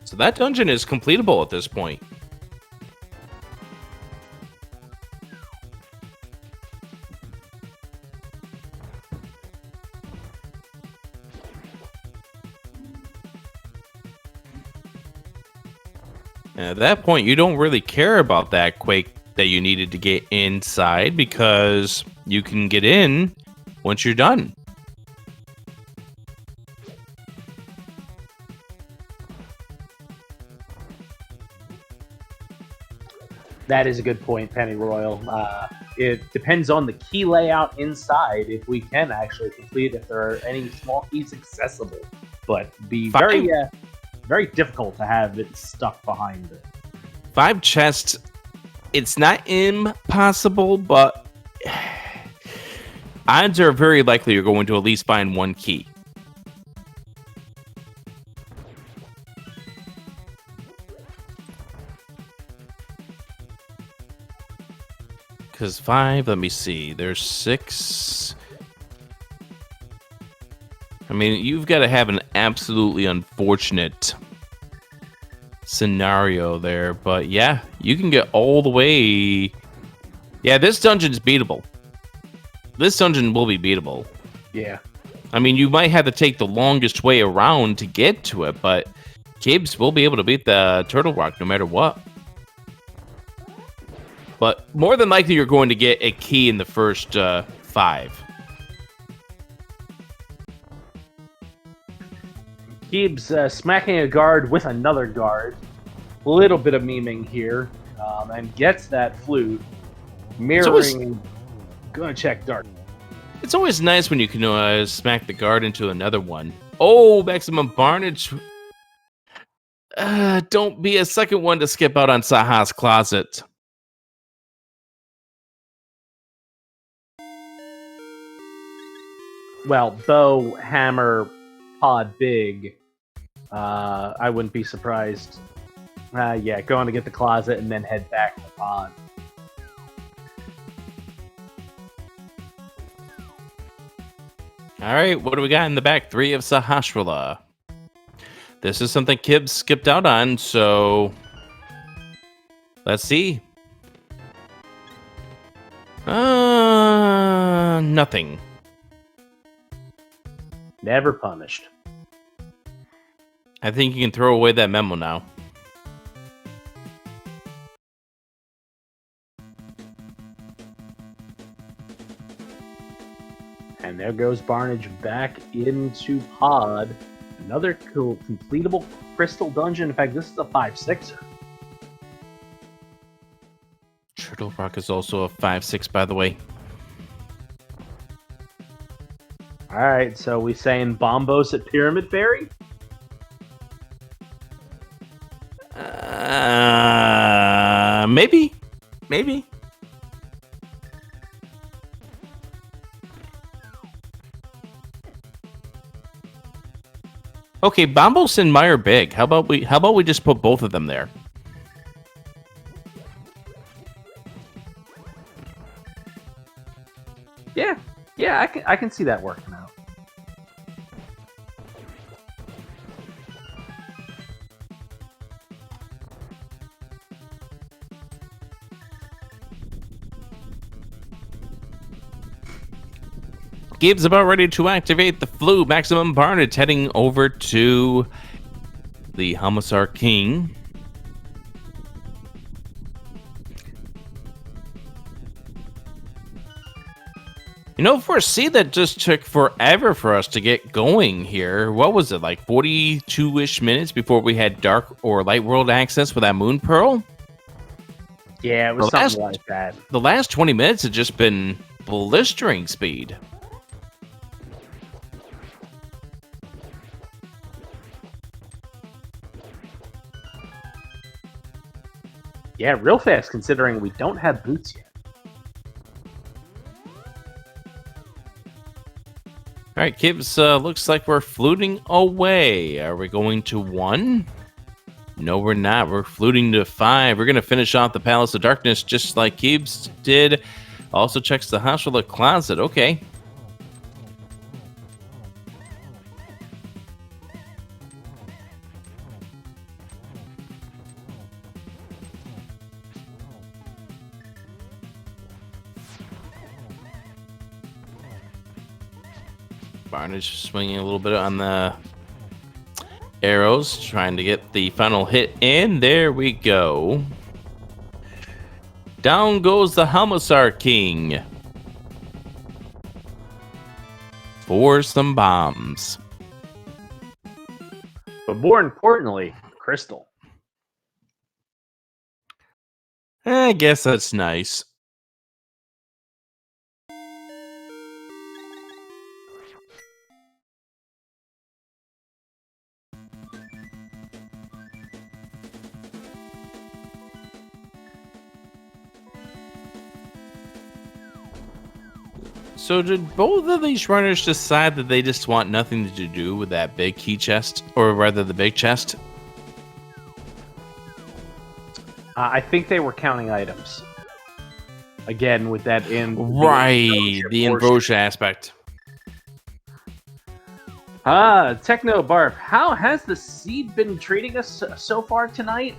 So that dungeon is completable at this point. And at that point, you don't really care about that quake that you needed to get inside because you can get in once you're done. That is a good point, Penny Royal. It depends on the key layout inside if we can actually complete, if there are any small keys accessible. But be very, very difficult to have it stuck behind it. 5 chests, it's not impossible, but odds are very likely you're going to at least find 1 key. Because 5, let me see, there's 6. I mean, you've got to have an absolutely unfortunate scenario there, but yeah, you can get all the way. Yeah, this dungeon's beatable. This dungeon will be beatable. Yeah. I mean, you might have to take the longest way around to get to it, but Kiebs will be able to beat the Turtle Rock no matter what. But more than likely, you're going to get a key in the first 5. Kiebs smacking a guard with another guard. A little bit of memeing here. And gets that flute. Mirroring. Gonna check Dark. It's always nice when you can smack the guard into another one. Oh, maximum barnage. Don't be a second one to skip out on Saha's closet. Well, bow, hammer, pod, big. I wouldn't be surprised. Yeah, going to get the closet and then head back to pod. All right, what do we got in the back 3 of Sahasrahla? This is something Kiebs skipped out on, so let's see. Nothing. Never punished. I think you can throw away that memo now. And there goes Barnage back into pod. Another cool, completable crystal dungeon. In fact, this is a 5-6er. Turtle Rock is also a 5-6, by the way. All right, so we saying Bombos at Pyramid Fairy? Maybe. Maybe. Okay, Bombos and Meyer big. How about we just put both of them there? Yeah, I can see that working out. Kiebs about ready to activate the flu maximum barnage, heading over to the Homicide King. You know, for a seed that just took forever for us to get going here, what was it, like 42-ish minutes before we had Dark or Light World access with that Moon Pearl? Yeah, it was something like that. The last 20 minutes have just been blistering speed. Yeah, real fast considering we don't have boots yet. All right, Kiebs, looks like we're fluting away. Are we going to 1? No, we're not. We're fluting to 5. We're going to finish off the Palace of Darkness just like Kiebs did. Also checks the Hospital Closet. Okay. Barnage swinging a little bit on the arrows, trying to get the final hit in. There we go. Down goes the Homicide King for some bombs. But more importantly, Crystal. I guess that's nice. So did both of these runners decide that they just want nothing to do with that big key chest, or rather the big chest? I think they were counting items. Again, with that Right, the Invrosia aspect. Techno Barf, how has the seed been treating us so far tonight?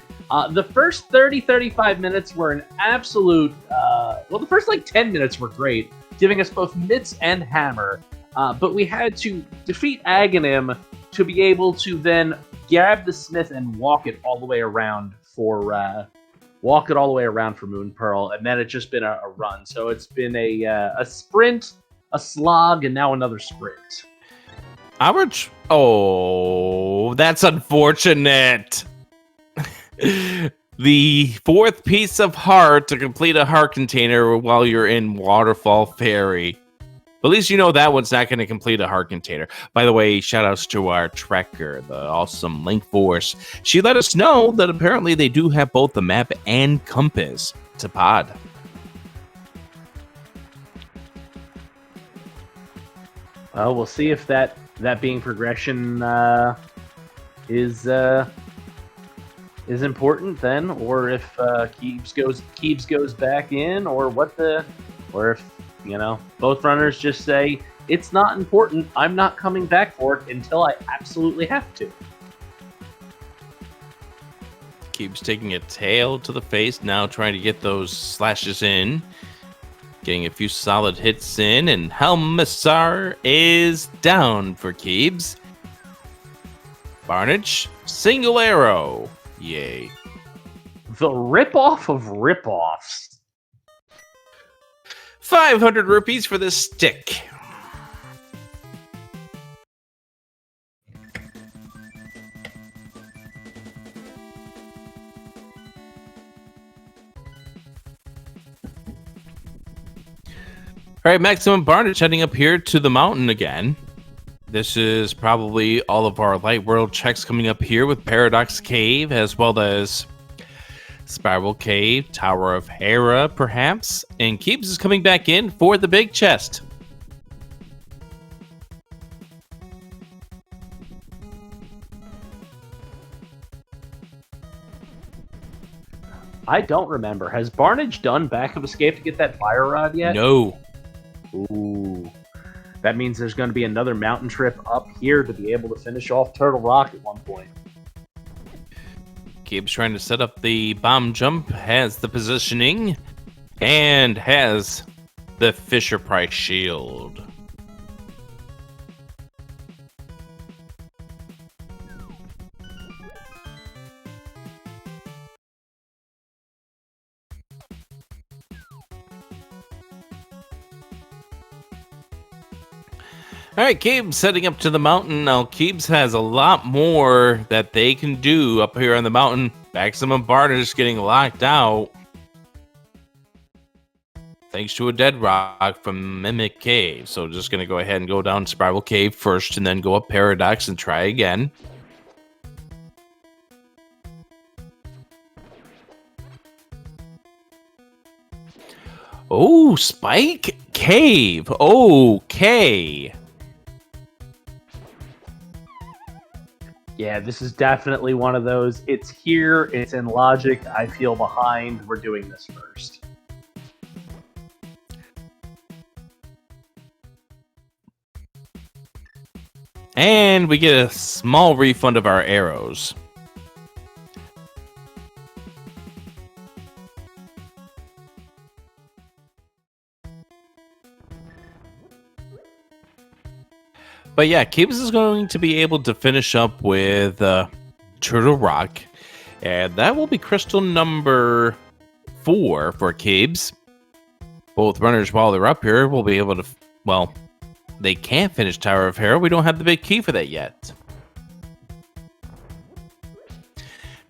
The first 35 minutes were an absolute, the first 10 minutes were great, giving us both mitts and hammer, but we had to defeat Aghanim to be able to then grab the smith and walk it all the way around for Moon Pearl, and then it's just been a run. So it's been a sprint, a slog, and now another sprint. Oh, that's unfortunate. The fourth piece of heart to complete a heart container while you're in Waterfall Ferry. At least you know that one's not going to complete a heart container. By the way, shout outs to our trekker, the awesome Link Force. She let us know that apparently they do have both the map and compass to pod. Well, we'll see if that being progression is important then, or if Kiebs goes back in, or if both runners just say it's not important. I'm not coming back for it until I absolutely have to. Kiebs taking a tail to the face, now trying to get those slashes in. Getting a few solid hits in, and Helmissar is down for Kiebs. Barnage, single arrow. Yay. The ripoff of ripoffs. 500 rupees for this stick. All right, Maximum Barnage heading up here to the mountain again. This is probably all of our Light World checks coming up here with Paradox Cave, as well as Spiral Cave, Tower of Hera, perhaps. And Kiebs is coming back in for the big chest. I don't remember. Has Barnage done Back of Escape to get that fire rod yet? No. Ooh. That means there's going to be another mountain trip up here to be able to finish off Turtle Rock at one point. Kiebs trying to set up the bomb jump, has the positioning, and has the Fisher Price shield. All right, Kiebs heading up to the mountain. Now, Kiebs has a lot more that they can do up here on the mountain. Maximum Barnage getting locked out. Thanks to a dead rock from Mimic Cave. So just going to go ahead and go down Spiral Cave first and then go up Paradox and try again. Oh, Spike Cave. Okay. Yeah, this is definitely one of those. It's here. It's in logic. I feel behind. We're doing this first. And we get a small refund of our arrows. But yeah, Kiebs is going to be able to finish up with Turtle Rock. And that will be crystal number 4 for Kiebs. Both runners, while they're up here, will be able to... Well, they can't finish Tower of Hera. We don't have the big key for that yet.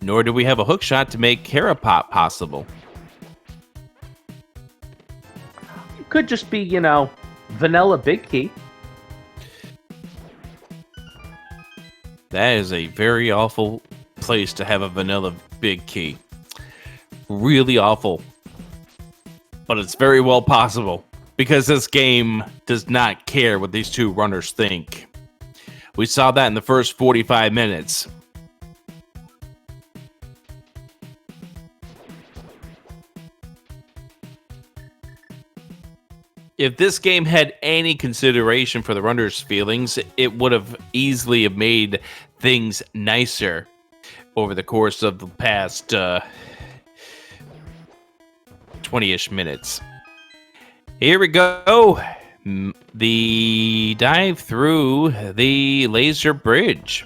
Nor do we have a hook shot to make Hera Pop possible. It could just be, you know, vanilla big key. That is a very awful place to have a vanilla big key. Really awful. But it's very well possible, because this game does not care what these two runners think. We saw that in the first 45 minutes. If this game had any consideration for the runners' feelings, it would have easily have made things nicer over the course of the past 20-ish minutes. Here we go. The dive through the laser bridge,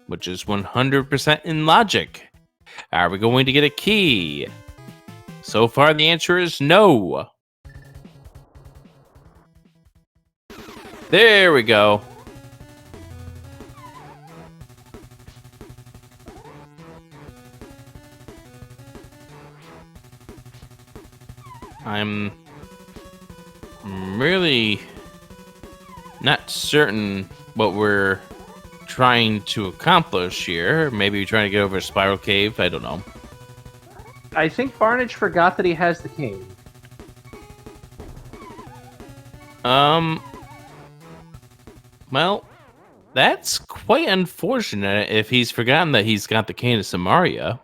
which is 100% in logic. Are we going to get a key? So far, the answer is no. There we go. I'm really not certain what we're trying to accomplish here. Maybe trying to get over a spiral cave. I don't know. I think Barnage forgot that he has the cane. Well, that's quite unfortunate if he's forgotten that he's got the cane of Samaria.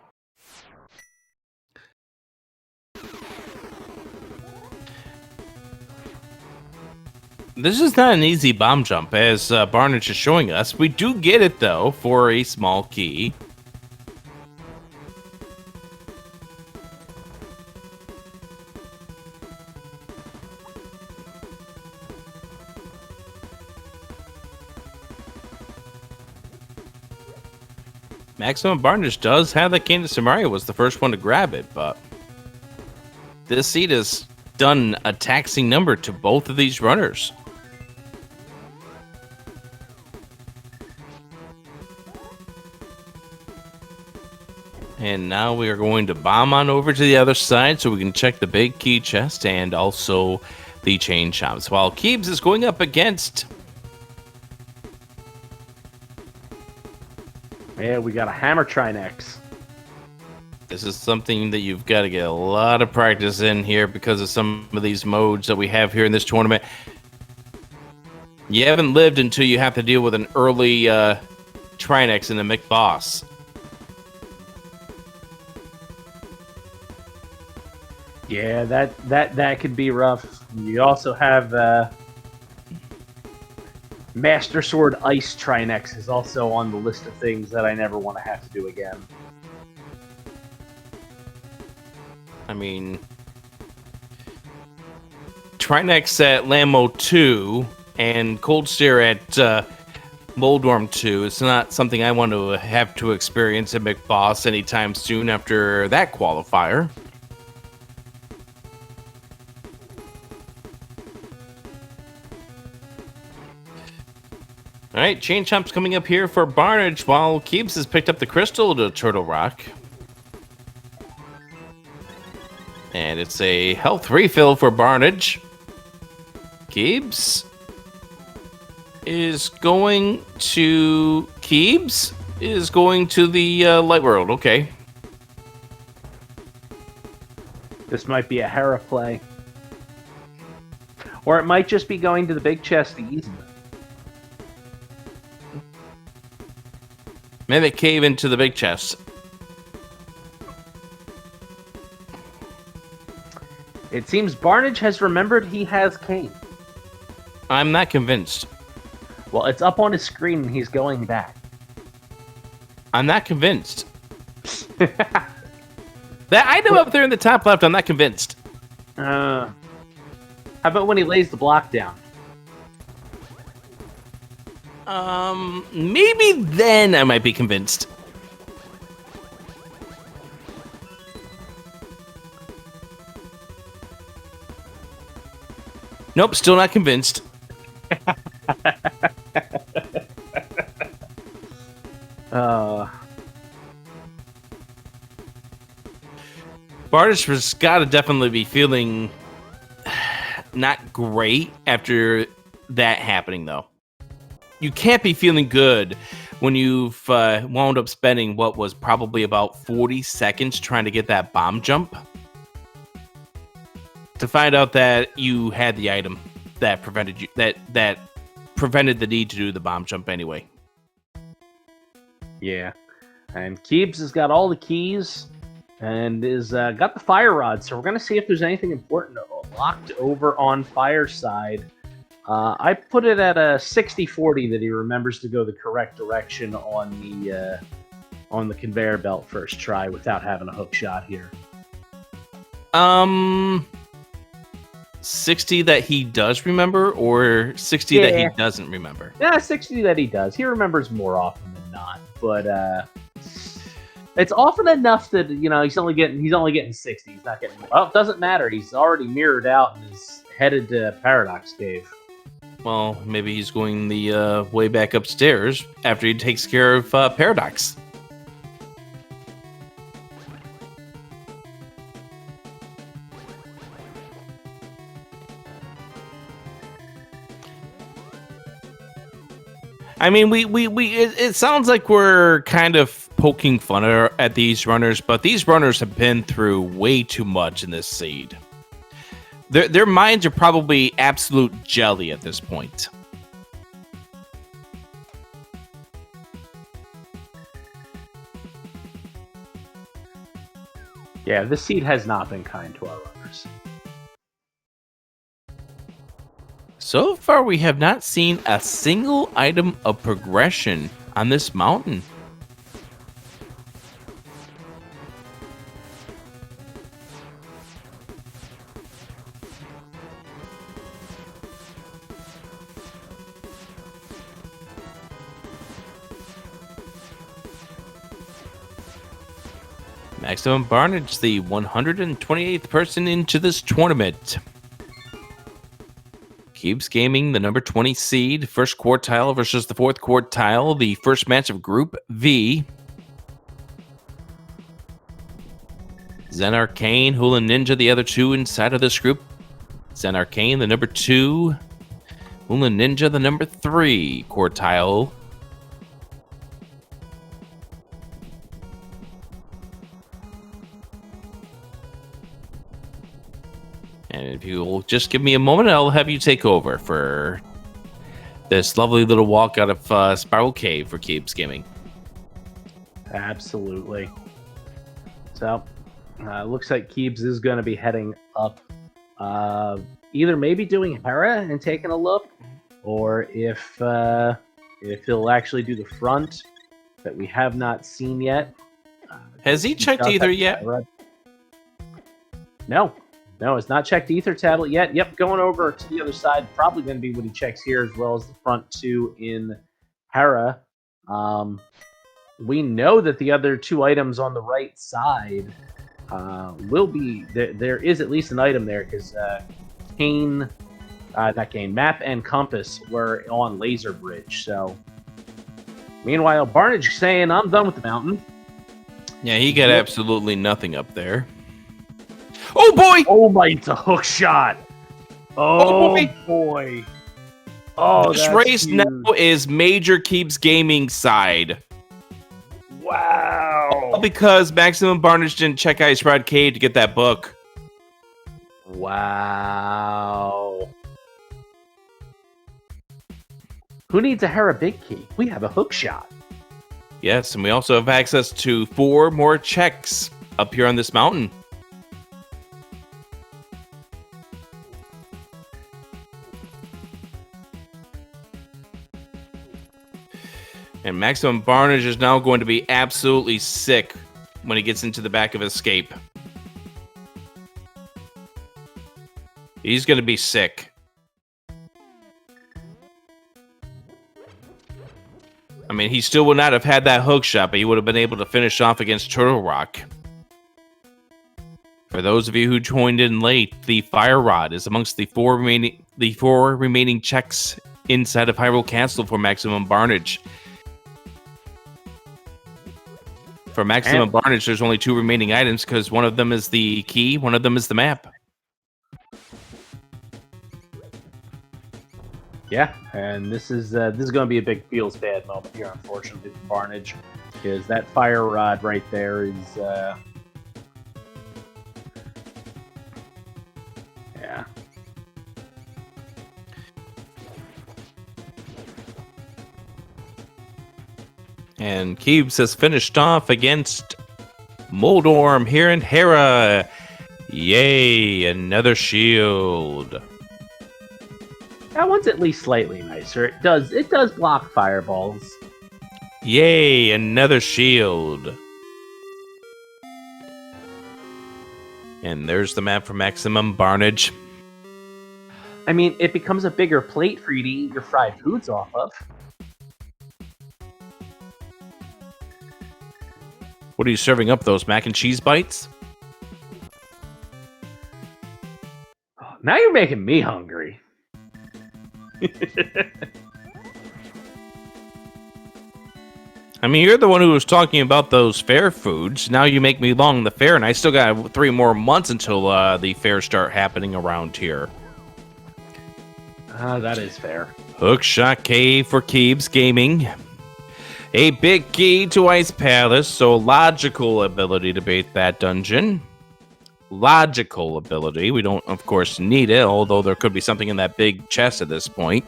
This is not an easy bomb jump, as Barnage is showing us. We do get it, though, for a small key. Maximum Barnage does have the cane of Samaria, was the first one to grab it, but this seed has done a taxing number to both of these runners. And now we are going to bomb on over to the other side so we can check the big key chest and also the chain shops. While Kiebs is going up against... Yeah, we got a hammer Trinex. This is something that you've got to get a lot of practice in here because of some of these modes that we have here in this tournament. You haven't lived until you have to deal with an early Trinex in the McBoss. Yeah, that could be rough. You also have Master Sword Ice Trinex is also on the list of things that I never want to have to do again. I mean, Trinex at Lammo 2 and Cold Stare at Moldorm 2 is not something I want to have to experience at McBoss anytime soon after that qualifier. All right, Chain Chomp's coming up here for Barnage while Kiebs has picked up the crystal to Turtle Rock. And it's a health refill for Barnage. Kiebs is going to the Light World. Okay. This might be a Hera play. Or it might just be going to the big chest the easy way. Mimic Cave into the big chest. It seems Barnage has remembered he has cane. I'm not convinced. Well, it's up on his screen and he's going back. I'm not convinced. That item up there in the top left, I'm not convinced. How about when he lays the block down? Maybe then I might be convinced. Nope, still not convinced. Bardish has got to definitely be feeling not great after that happening, though. You can't be feeling good when you've wound up spending what was probably about 40 seconds trying to get that bomb jump to find out that you had the item that prevented you that prevented the need to do the bomb jump anyway. Yeah, and Kiebs has got all the keys and is got the fire rod. So we're gonna see if there's anything important locked over on Fireside. I put it at a 60-40 that he remembers to go the correct direction on the conveyor belt first try without having a hook shot here. 60 that he does remember, or 60 that he doesn't remember? Yeah, 60 that he does. He remembers more often than not, but it's often enough that he's only getting 60. He's not getting. Well, it doesn't matter. He's already mirrored out and is headed to Paradox Cave. Well, maybe he's going the way back upstairs after he takes care of Paradox. I mean, it sounds like we're kind of poking fun at these runners, but these runners have been through way too much in this seed. Their minds are probably absolute jelly at this point. Yeah, this seed has not been kind to our runners. So far, we have not seen a single item of progression on this mountain. Maximum Barnage, the 128th person into this tournament. KiebsGaming, the number 20 seed, first quartile versus the fourth quartile, the first match of Group V. Zen Arcane, Hula Ninja, the other two inside of this group. Zen Arcane, the number 2. Hula Ninja, the number 3 quartile. And if you'll just give me a moment, I'll have you take over for this lovely little walk out of Spiral Cave for KiebsGaming. Absolutely. So, looks like Kiebs is going to be heading up. Either maybe doing Hera and taking a look, or if he'll actually do the front that we have not seen yet. Has he checked either yet? No, it's not checked Ether tablet yet. Yep, going over to the other side. Probably going to be what he checks here, as well as the front two in Hera. We know that the other two items on the right side will be... There is at least an item there, because Map and Compass were on Laser Bridge. So, meanwhile, Barnage saying, I'm done with the mountain. Yeah, he got absolutely nothing up there. Oh boy! Oh my, it's a hook shot. Oh boy. Oh, this race huge. Now is major KiebsGaming side. Wow. All because Maximum Barnage didn't check Ice Rod Cave to get that book. Wow. Who needs a Hera Big Key? We have a hook shot. Yes, and we also have access to 4 more checks up here on this mountain. And Maximum Barnage is now going to be absolutely sick when he gets into the back of Escape. He's going to be sick. mean, he still would not have had that hook shot, but he would have been able to finish off against Turtle Rock. For those of you who joined in late, the Fire Rod is amongst the four remaining checks inside of Hyrule Castle for maximum Barnage. For maximum Barnage, there's only 2 remaining items because one of them is the key, one of them is the map. Yeah, and this is going to be a big feels bad moment here, unfortunately, for Barnage, because that Fire Rod right there is. Yeah. And Kiebs has finished off against Moldorm here in Hera. Yay, another shield. That one's at least slightly nicer. It does block fireballs. Yay, another shield. And there's the map for maximum Barnage. I mean, it becomes a bigger plate for you to eat your fried foods off of. What are you serving up, those mac and cheese bites? Oh, now you're making me hungry. I mean, you're the one who was talking about those fair foods. Now you make me long the fair, and I still got 3 more months until the fairs start happening around here. That is fair. Hookshot Cave for KiebsGaming. A big key to Ice Palace, so logical ability to bait that dungeon. Logical ability. We don't, of course, need it, although there could be something in that big chest at this point.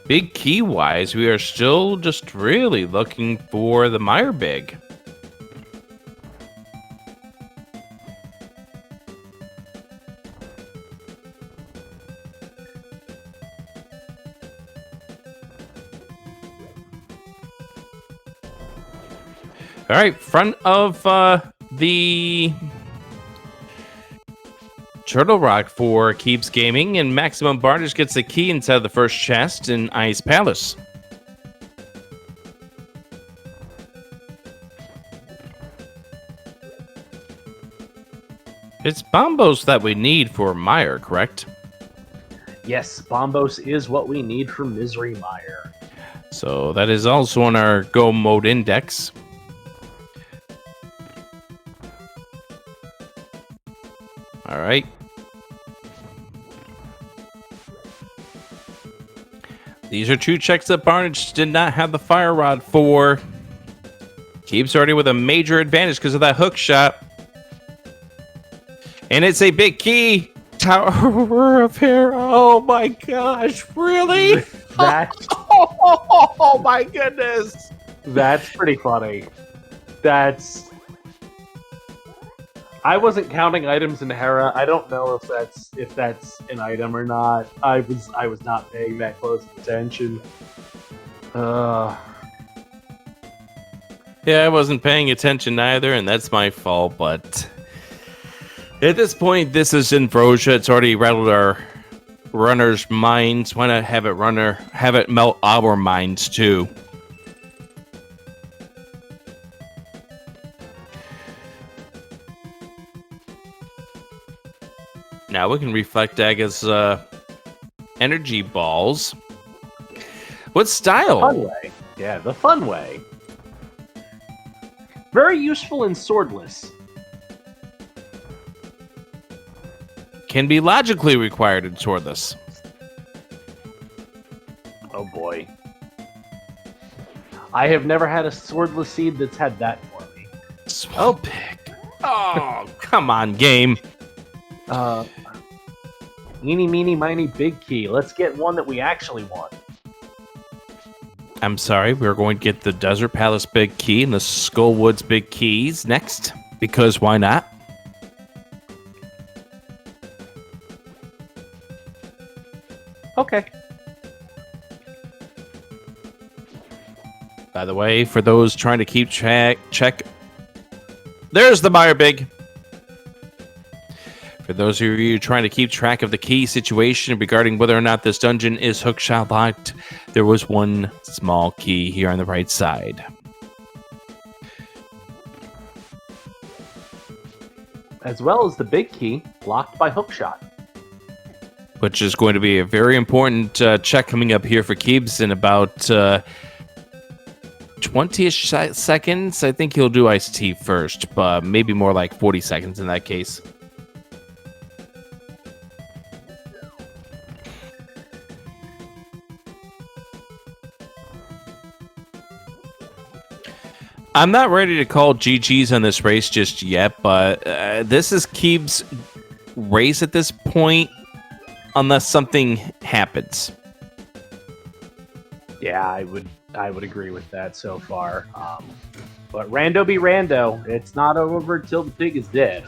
Big key-wise, we are still just really looking for the Mire Big. All right, front of the Turtle Rock for KiebsGaming, and Maximum Barnage gets the key inside the first chest in Ice Palace. It's Bombos that we need for Mire, correct? Yes, Bombos is what we need for Misery Mire. So that is also on our Go Mode Index. All right. These are 2 checks that Barnage did not have the Fire Rod for. Kiebs already with a major advantage because of that hook shot. And it's a big key. Tower of Hera. Oh my gosh, really? Oh my goodness. That's pretty funny. I wasn't counting items in Hera. I don't know if that's an item or not. I was not paying that close attention. Yeah, I wasn't paying attention either, and that's my fault, but at this point, this is Invrosia. It's already rattled our runners' minds. Why not have it melt our minds too? Now we can reflect Dagga's energy balls. What style? Fun way. Yeah, the fun way. Very useful in swordless. Can be logically required in swordless. Oh boy. I have never had a swordless seed that's had that for me. Swamp Pig. Oh, come on, game. Eeny, meeny, miny, big key. Let's get one that we actually want. I'm sorry, we're going to get the Desert Palace Big Key and the Skullwoods Big Keys next, because why not? Okay. By the way, for those trying to keep check, there's the Mire Big. For those of you trying to keep track of the key situation regarding whether or not this dungeon is hookshot locked, there was one small key here on the right side. As well as the big key, locked by hookshot. Which is going to be a very important check coming up here for Kiebs in about 20-ish seconds. I think he'll do iced tea first, but maybe more like 40 seconds in that case. I'm not ready to call GG's on this race just yet, but this is Kiebs' race at this point, unless something happens. Yeah, I would agree with that so far. But rando be rando. It's not over till the pig is dead.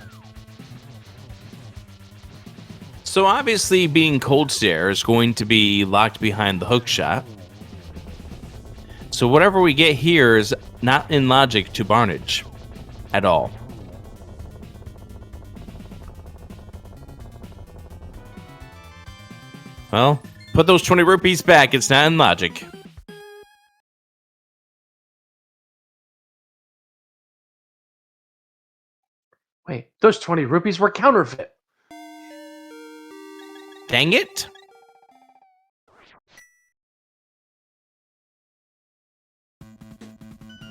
So obviously being cold stare is going to be locked behind the hook shot. So whatever we get here is not in logic to Barnage at all. Well, put those 20 rupees back. It's not in logic. Wait, those 20 rupees were counterfeit. Dang it.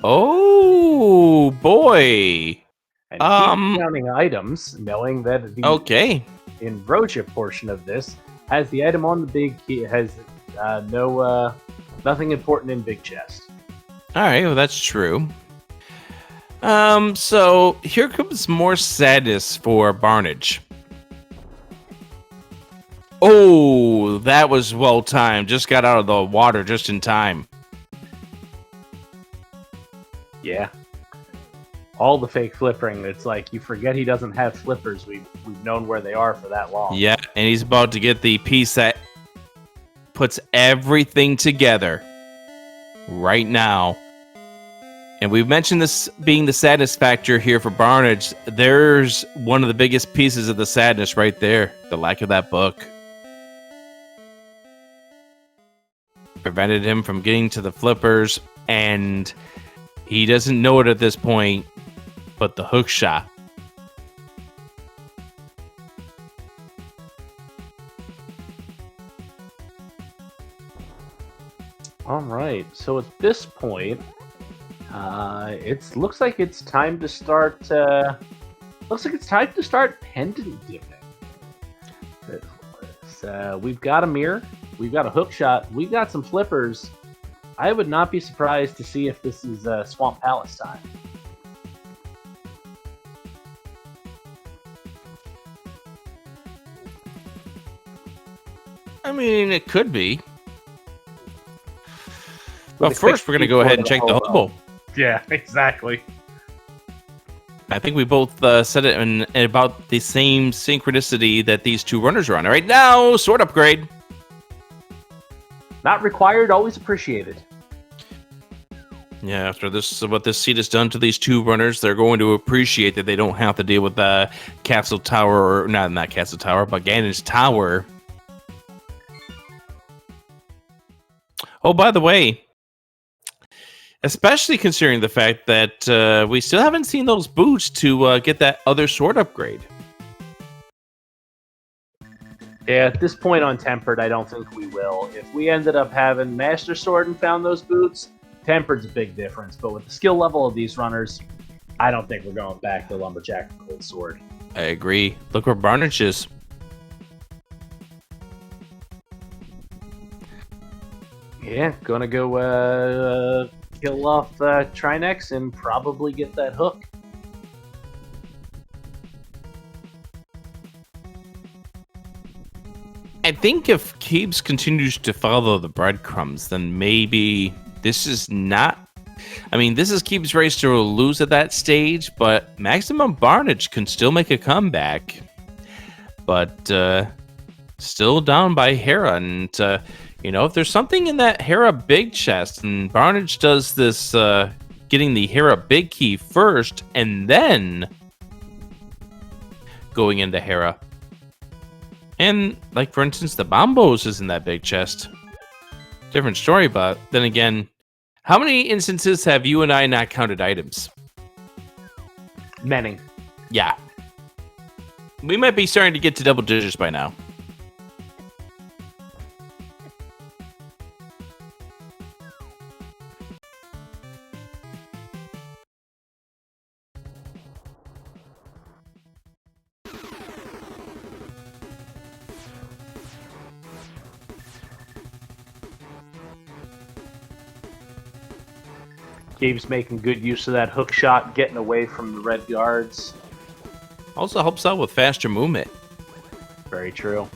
Oh, boy. And keep counting items, knowing that the Okay. Invrosia portion of this has the item on the big key, has nothing important in big chest. All right, well, that's true. So here comes more sadness for Barnage. Oh, that was well timed. Just got out of the water just in time. Yeah. All the fake flippering. It's like you forget he doesn't have flippers. We've known where they are for that long. Yeah, and he's about to get the piece that puts everything together right now. And we've mentioned this being the sadness factor here for Barnage. There's one of the biggest pieces of the sadness right there. The lack of that book. Prevented him from getting to the flippers, and he doesn't know it at this point, but the hook shot. All right. So at this point, it looks like it's time to start. Pendant dipping. We've got a mirror. We've got a hook shot. We've got some flippers. I would not be surprised to see if this is Swamp Palace time. I mean, it could be. But first, we're going to go ahead and check the hobo. Yeah, exactly. I think we both said it in about the same synchronicity that these two runners are on. All right, now, sword upgrade. Not required, always appreciated. Yeah, after this, what this seat has done to these two runners, they're going to appreciate that they don't have to deal with the Castle Tower, or not Castle Tower, but Ganon's Tower. Oh, by the way, especially considering the fact that we still haven't seen those boots to get that other sword upgrade. Yeah, at this point on Tempered, I don't think we will. If we ended up having Master Sword and found those boots, Tempered's a big difference. But with the skill level of these runners, I don't think we're going back to Lumberjack and Cold Sword. I agree. Look where Barnage is. Yeah, gonna go kill off Trinex and probably get that hook. I think if Kiebs continues to follow the breadcrumbs, then maybe this is not... I mean, this is Kiebs' race to lose at that stage, but Maximum Barnage can still make a comeback. But still down by Hera, and if there's something in that Hera big chest, and Barnage does this getting the Hera big key first, and then going into Hera, And, like, for instance, the Bombos is in that big chest. Different story, but then again, how many instances have you and I not counted items? Many. Yeah. We might be starting to get to double digits by now. Kiebs making good use of that hook shot, getting away from the red guards. Also helps out with faster movement. Very true.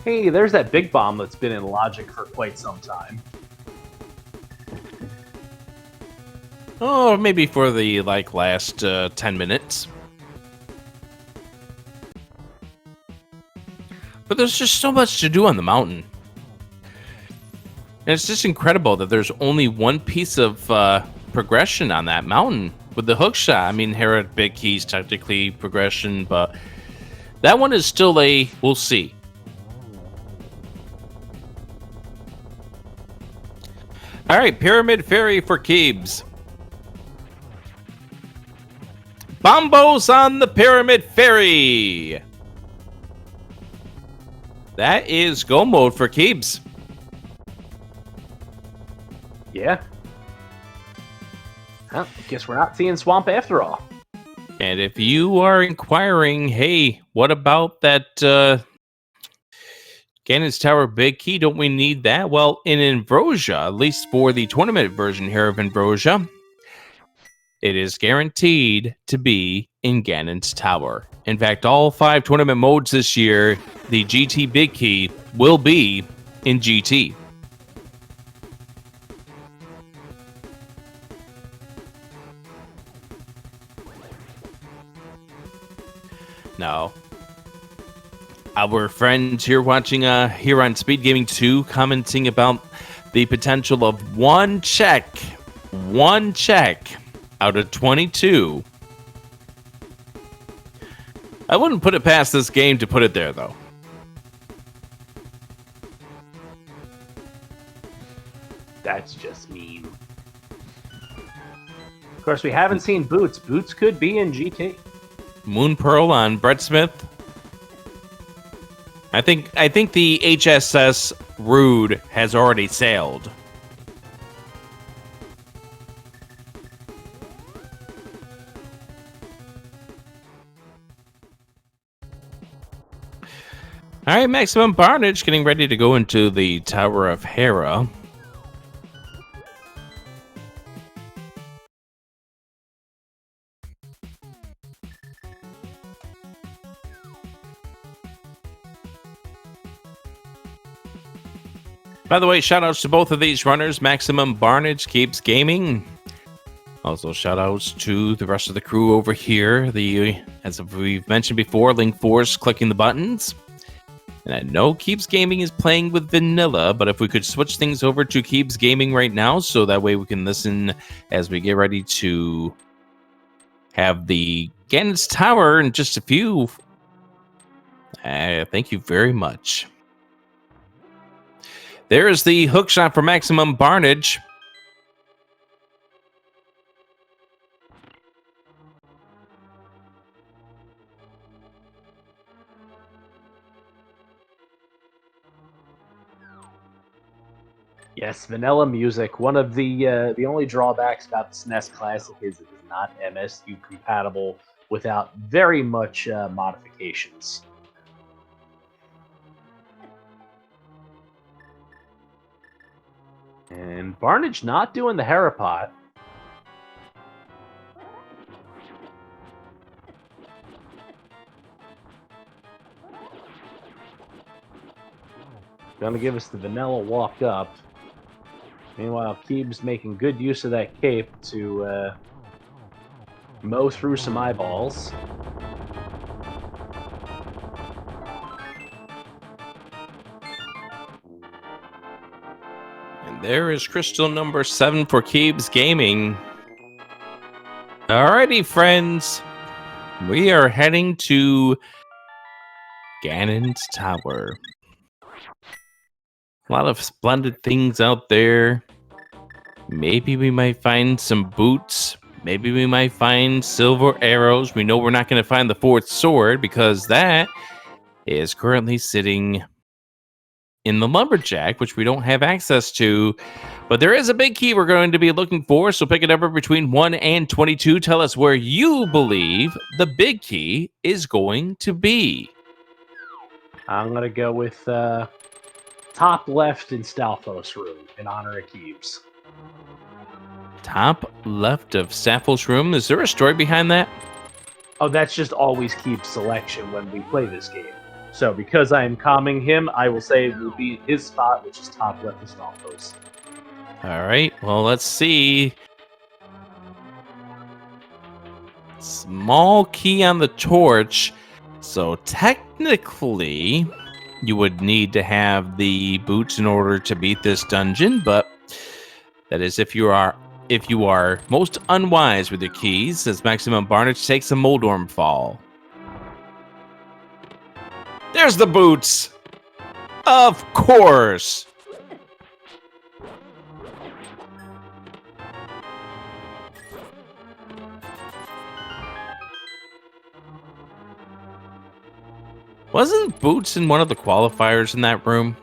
Hey, there's that big bomb that's been in Logic for quite some time. Oh, maybe for the, like, last 10 minutes. But there's just so much to do on the mountain. And it's just incredible that there's only one piece of progression on that mountain with the hook shot. I mean, Hera Big Key's technically progression, but that one is still a we'll see. All right, Pyramid Fairy for Kiebs. Bombos on the Pyramid Fairy. That is go mode for Kiebs. Yeah. Well, guess we're not seeing Swamp after all. And if you are inquiring, hey, what about that Ganon's Tower Big Key? Don't we need that? Well, in Invrosia, at least for the tournament version here of Invrosia, it is guaranteed to be in Ganon's Tower. In fact, all 5 tournament modes this year, the GTBK will be in GT. Now, our friends here watching here on Speed Gaming 2 commenting about the potential of one check out of 22. I wouldn't put it past this game to put it there, though. That's just mean. Of course, we haven't seen Boots. Boots could be in GT. Moon Pearl on Brett Smith. I think the HSS Rude has already sailed. All right, Maximum Barnage getting ready to go into the Tower of Hera. By the way, shout-outs to both of these runners, Maximum Barnage, KiebsGaming. Also, shout-outs to the rest of the crew over here. As we've mentioned before, Link Force clicking the buttons. And I know KiebsGaming is playing with vanilla, but if we could switch things over to KiebsGaming right now, so that way we can listen as we get ready to have the Ganon's Tower in just a few. Thank you very much. There's the hook shot for Maximum Barnage. Yes, vanilla music. One of the only drawbacks about the SNES Classic is it is not MSU compatible without very much modifications. And Barnage not doing the Harapot. Gonna give us the vanilla walk up. Meanwhile, Kiebs making good use of that cape to mow through some eyeballs. And there is crystal number 7 for KiebsGaming. Alrighty, friends. We are heading to Ganon's Tower. A lot of splendid things out there. Maybe we might find some boots. Maybe we might find silver arrows. We know we're not going to find the fourth sword because that is currently sitting in the lumberjack, which we don't have access to. But there is a big key we're going to be looking for, so pick a number between 1 and 22. Tell us where you believe the big key is going to be. I'm going to go with top left in Stalfos room in honor of Kiebs. Top left of Stalfos room. Is there a story behind that? Oh, that's just always Kiebs' selection when we play this game. So because I am calming him, I will say it will be his spot, which is top left of Stalfos. All right, well, let's see. Small key on the torch. So technically, you would need to have the boots in order to beat this dungeon, but that is if you are most unwise with your keys, as Maximum Barnage takes a Moldorm fall. There's the boots! Of course! Wasn't boots in one of the qualifiers in that room?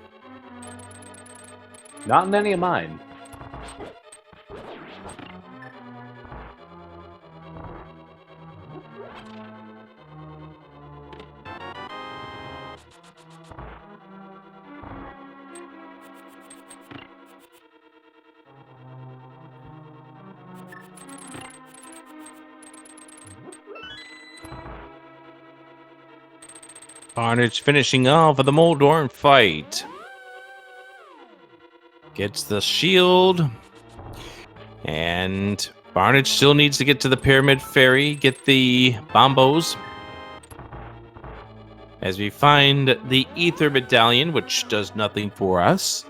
Not in any of mine. Barnage finishing off with the Moldorm fight. Gets the shield. And Barnage still needs to get to the Pyramid Ferry, get the bombos. As we find the Ether Medallion, which does nothing for us.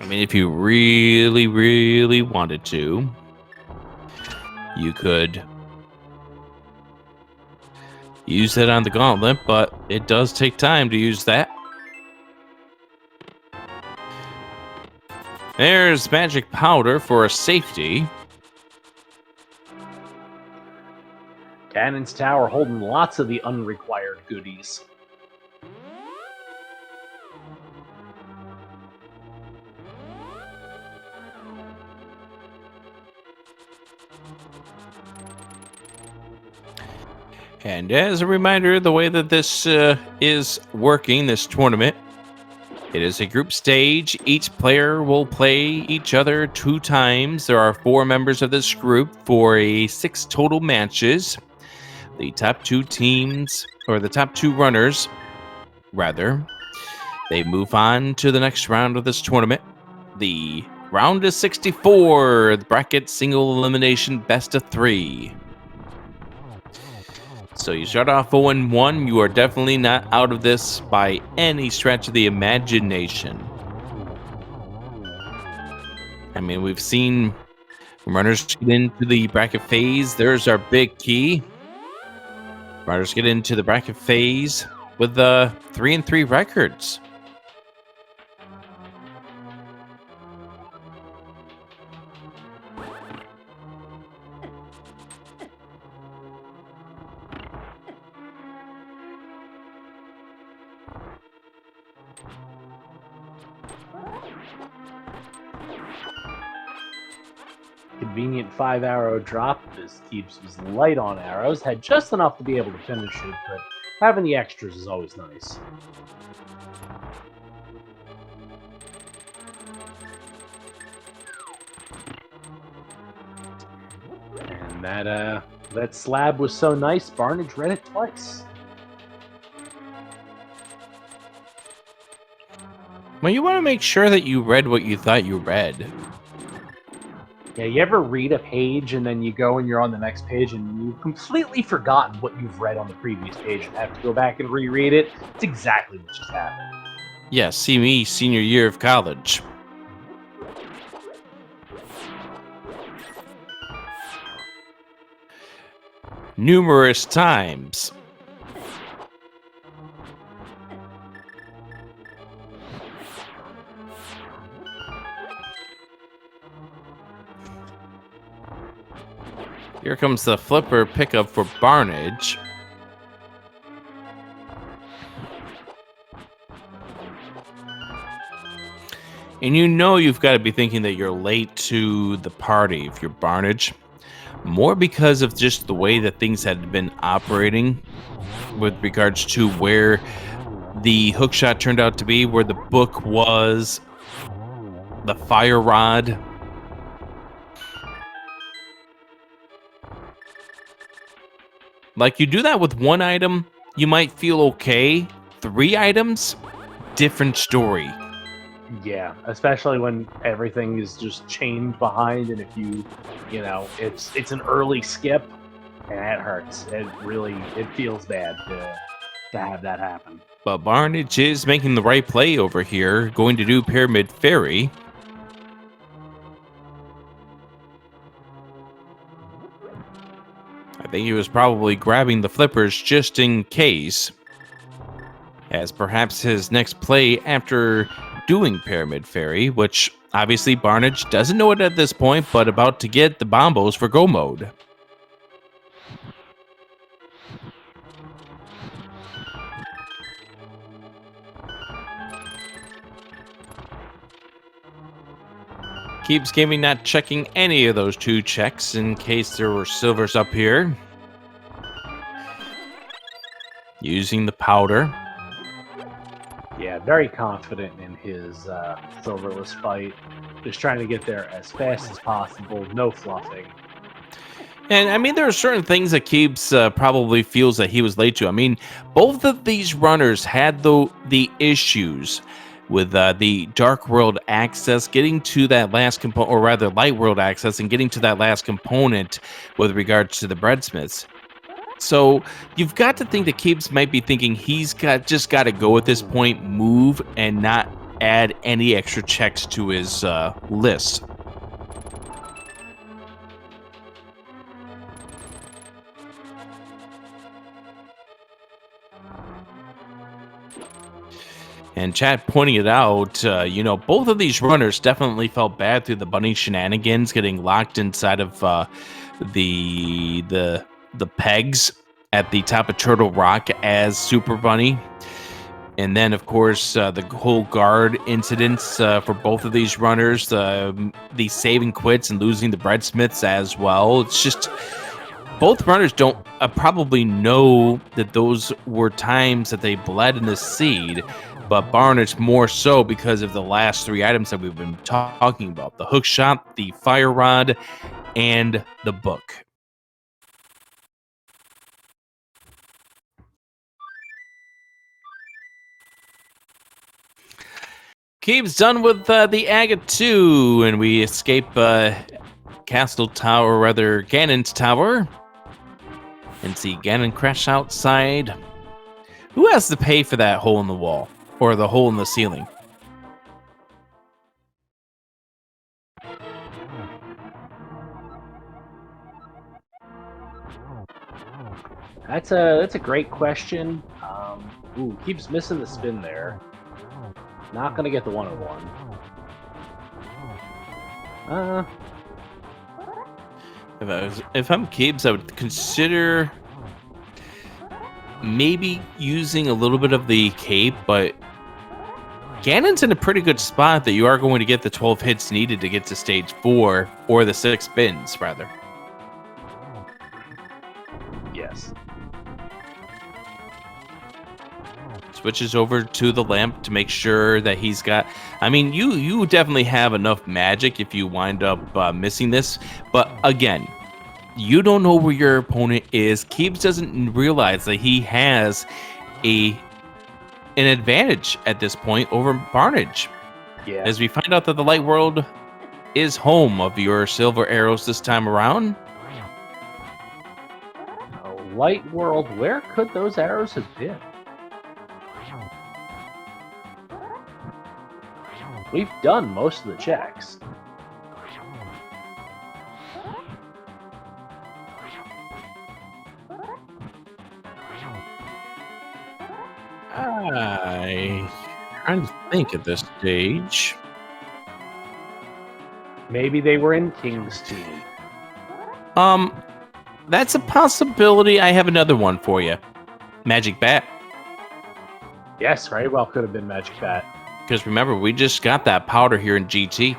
I mean, if you really, really wanted to, you could use that on the gauntlet, but it does take time to use that. There's magic powder for a safety. Ganon's Tower holding lots of the unrequired goodies. And as a reminder, the way that this is working, this tournament, it is a group stage. Each player will play each other 2 times. There are 4 members of this group for 6 total matches. The top 2 teams, or the top 2 runners, rather, they move on to the next round of this tournament. The round is 64, the bracket single elimination best of 3. So you start off 0-1. You are definitely not out of this by any stretch of the imagination. I mean, we've seen runners get into the bracket phase. There's our big key. Runners get into the bracket phase with the 3-3 records. Convenient 5-arrow drop as Kiebs was light on arrows, had just enough to be able to finish it, but having the extras is always nice. And that slab was so nice, Barnage read it twice. Well, you want to make sure that you read what you thought you read. Yeah, you ever read a page and then you go and you're on the next page and you've completely forgotten what you've read on the previous page and have to go back and reread it? It's exactly what just happened. Yeah, see me senior year of college. numerous times. Here comes the flipper pickup for Barnage. And you know you've got to be thinking that you're late to the party if you're Barnage. More because of just the way that things had been operating with regards to where the hookshot turned out to be, where the book was, the fire rod. Like, you do that with one item, you might feel okay. 3 items, different story. Yeah, especially when everything is just chained behind, and if you know, it's an early skip, and it hurts. It feels bad to have that happen. But Barnage is making the right play over here, going to do Pyramid Fairy. I think he was probably grabbing the flippers just in case, as perhaps his next play after doing Pyramid Fairy, which obviously Barnage doesn't know it at this point, but about to get the bombos for go mode. KiebsGaming not checking any of those 2 checks in case there were silvers up here. Using the powder. Yeah, very confident in his silverless fight. Just trying to get there as fast as possible, no fluffing. And I mean, there are certain things that Kiebs probably feels that he was late to. I mean, both of these runners had the issues with the Dark World access, getting to that last component, or rather Light World access, and getting to that last component with regards to the breadsmiths. So you've got to think that Kiebs might be thinking he's just got to go at this point, move, and not add any extra checks to his list. And chat pointing it out, you know, both of these runners definitely felt bad through the bunny shenanigans, getting locked inside of the pegs at the top of Turtle Rock as Super Bunny. And then, of course, the whole guard incidents for both of these runners, the saving quits and losing the breadsmiths as well. It's just, both runners don't probably know that those were times that they bled in the seed, but Barnage more so because of the last 3 items that we've been talking about: the hook shot, the fire rod, and the book. Kiebs done with the Agate 2, and we escape Castle Tower, rather Ganon's Tower, and see Ganon crash outside. Who has to pay for that hole in the wall, or the hole in the ceiling? That's a great question. Keeps missing the spin there. Not gonna get the 101. If I'm Kiebs, I would consider maybe using a little bit of the cape, but Ganon's in a pretty good spot that you are going to get the 12 hits needed to get to stage 4, or the 6 spins, rather. Yes. Switches over to the lamp to make sure that he's got... I mean, you definitely have enough magic if you wind up missing this, but again, you don't know where your opponent is. Kiebs doesn't realize that he has an advantage at this point over Barnage. Yeah. As we find out that the Light World is home of your silver arrows this time around. Light World, where could those arrows have been? We've done most of the checks. I'm trying to think at this stage. Maybe they were in King's team. That's a possibility. I have another one for you. Magic Bat. Yes, very well could have been Magic Bat. Because remember, we just got that powder here in GT.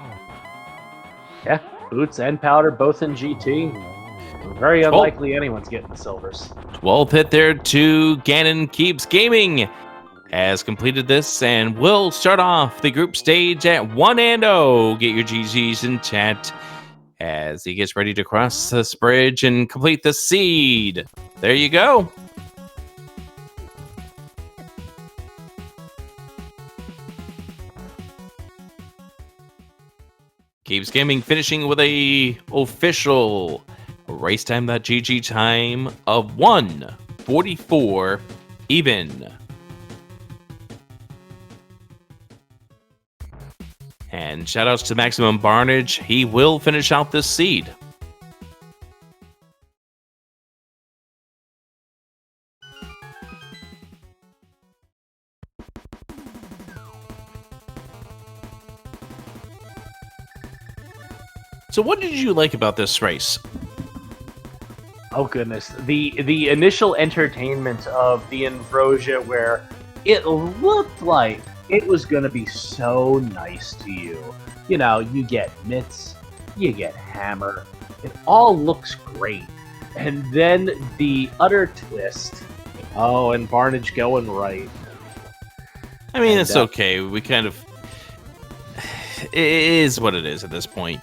Yeah, Boots and Powder both in GT. Very unlikely anyone's getting the silvers. 12th hit there to Ganon KiebsGaming. Has completed this and will start off the group stage at 1-0. Get your GGs in chat as he gets ready to cross this bridge and complete the seed. There you go. KiebsGaming finishing with a official racetime.gg time of 1:44 even. And shoutouts to Maximum Barnage. He will finish out this seed. So what did you like about this race? Oh goodness, the initial entertainment of the Invrosia, where it looked like it was going to be so nice to you. You know, you get mitts, you get hammer, it all looks great. And then the utter twist. Oh, and Barnage going right. I mean, it's okay. We kind of... It is what it is at this point.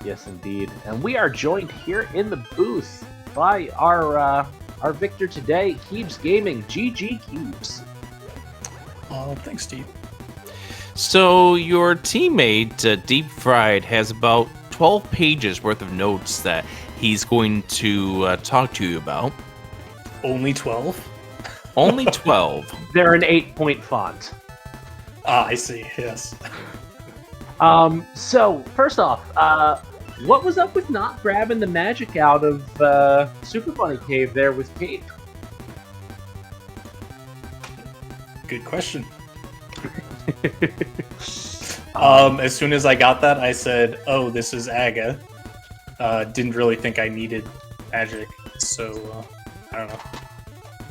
Yes, indeed. And we are joined here in the booth by our victor today, KiebsGaming. GG Kiebs. Oh, thanks, Steve. So your teammate, Deep Fried, has about 12 pages worth of notes that he's going to talk to you about. Only 12? Only 12. They're an 8-point font. Ah, I see, yes. So, first off, what was up with not grabbing the magic out of Super Bunny Cave there with Kate? Good question. As soon as I got that, I said, oh, this is Aga. Didn't really think I needed magic, so I don't know.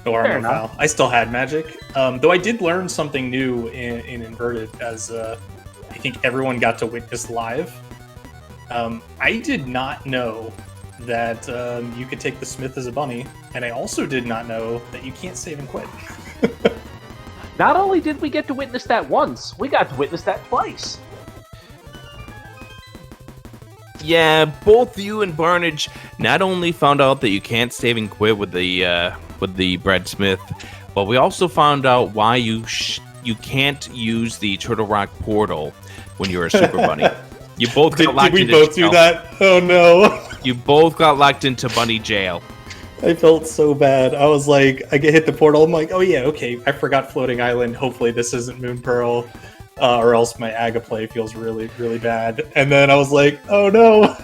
No harm, no foul. I still had magic, though I did learn something new in Inverted, as I think everyone got to witness live. I did not know that you could take the Smith as a bunny, and I also did not know that you can't save and quit. Not only did we get to witness that once, we got to witness that twice. Yeah, both you and Barnage not only found out that you can't save and quit with the Brad Smith, but we also found out why you can't use the Turtle Rock portal when you're a Super Bunny. You both got locked into Did we both do that? Oh no! You both got locked into bunny jail. I felt so bad. I was like, I get hit the portal. I'm like, oh yeah, okay. I forgot Floating Island. Hopefully this isn't Moon Pearl, or else my Aga play feels really, really bad. And then I was like, oh no.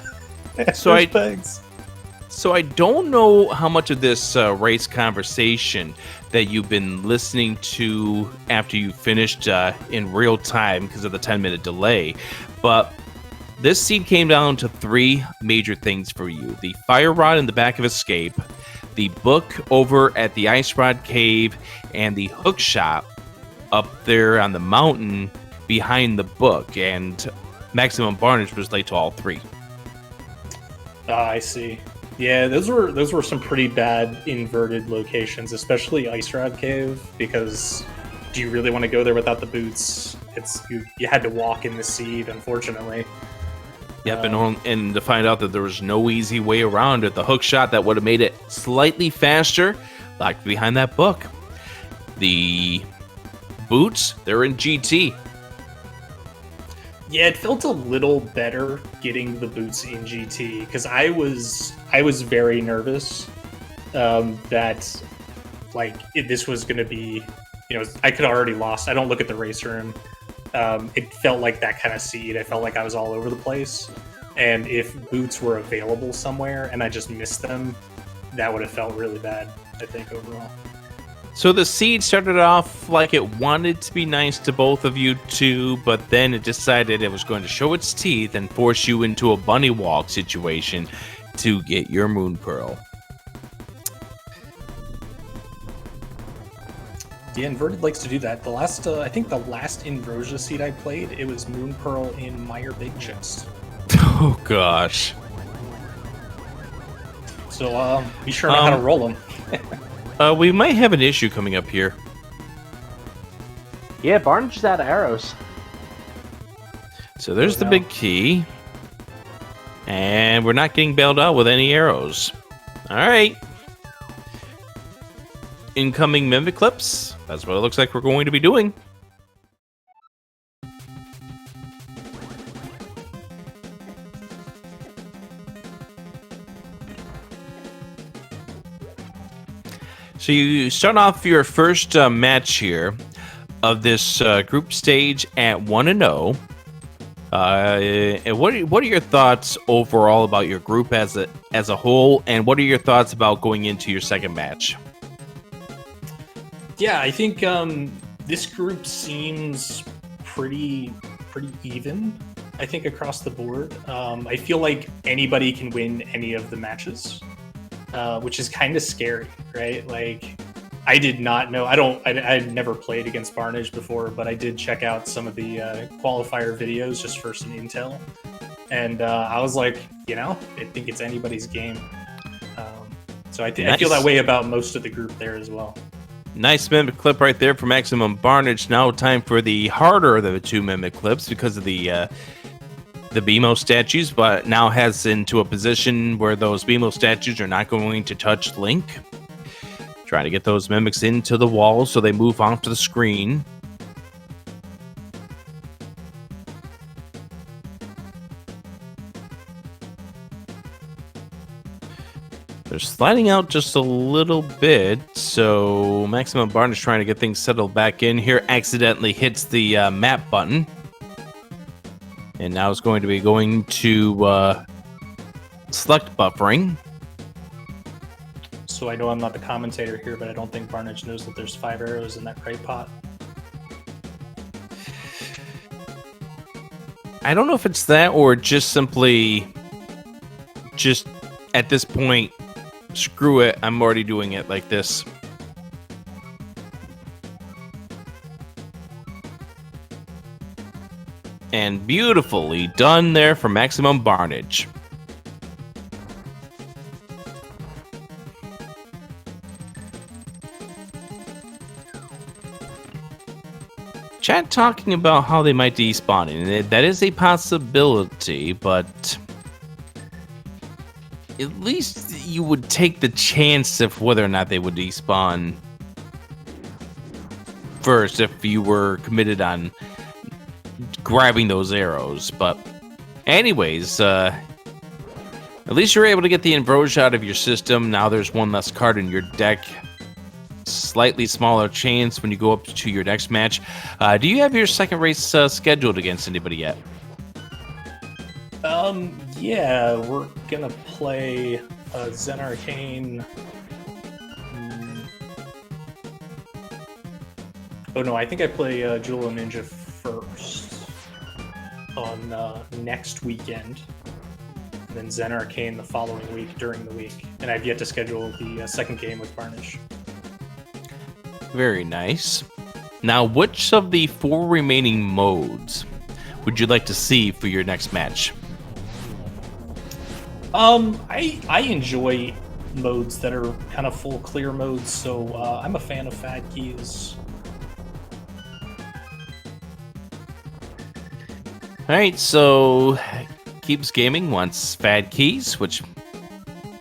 So I don't know how much of this race conversation that you've been listening to after you finished in real time because of the 10-minute delay, but this seed came down to 3 major things for you: the fire rod in the back of Escape, the book over at the Ice Rod Cave, and the hook shot up there on the mountain behind the book. And Maximum Barnage was late to all 3. I see. Yeah, those were some pretty bad inverted locations, especially Ice Rod Cave, because do you really want to go there without the boots? You had to walk in the seed, unfortunately. Yep, and to find out that there was no easy way around it, the hook shot that would have made it slightly faster, locked behind that book. The boots, they're in GT. Yeah, it felt a little better getting the boots in GT, because I was very nervous that this was going to be, I could have already lost. I don't look at the race room. It felt like that kind of seed. I felt like I was all over the place. And if boots were available somewhere and I just missed them, that would have felt really bad, I think, overall. So the seed started off like it wanted to be nice to both of you two, but then it decided it was going to show its teeth and force you into a bunny walk situation to get your moon pearl. Yeah, Inverted likes to do that. The last, I think the last Invrosia seed I played, it was Moon Pearl in Meyer Big Chest. Oh gosh. So be sure to know how to roll them. We might have an issue coming up here. Yeah, Barnage's out of arrows. So there's the big key. And we're not getting bailed out with any arrows. All right. Incoming mimic clips. That's what it looks like we're going to be doing. So you start off your first match here of this group stage at 1-0. And what are your thoughts overall about your group as a whole, and what are your thoughts about going into your second match? Yeah, I think this group seems pretty even. I think across the board, I feel like anybody can win any of the matches. Which is kind of scary, right? Like, I did not know. I'd never played against Barnage before, but I did check out some of the qualifier videos just for some intel, and I was like, I think it's anybody's game. So I feel that way about most of the group there as well. Nice mimic clip right there for Maximum Barnage. Now time for the harder of the two mimic clips because of the BMO statues, but now has into a position where those BMO statues are not going to touch Link. Trying to get those mimics into the wall so they move off to the screen. They're sliding out just a little bit, so Maximum Barn is trying to get things settled back in here. Accidentally hits the map button. And now it's going to be going to select buffering. So I know I'm not the commentator here, but I don't think Barnage knows that there's 5 arrows in that right pot. I don't know if it's that or just simply at this point, screw it, I'm already doing it like this. And beautifully done there for Maximum Barnage. Chat talking about how they might despawn, and that is a possibility, but at least you would take the chance of whether or not they would despawn first if you were committed on grabbing those arrows. But anyways, at least you're able to get the Invrosia out of your system. Now there's one less card in your deck. Slightly smaller chance when you go up to your next match. Do you have your second race scheduled against anybody yet? Yeah, we're gonna play Zen Arcane. Oh no, I think I play Jewel and Ninja first on next weekend, and then Zen Arcane the following week during the week, and I've yet to schedule the second game with Barnage. Very nice. Now, which of the 4 remaining modes would you like to see for your next match? I enjoy modes that are kind of full clear modes, so I'm a fan of Fad Keys. Alright, so KiebsGaming wants Fad Keys, which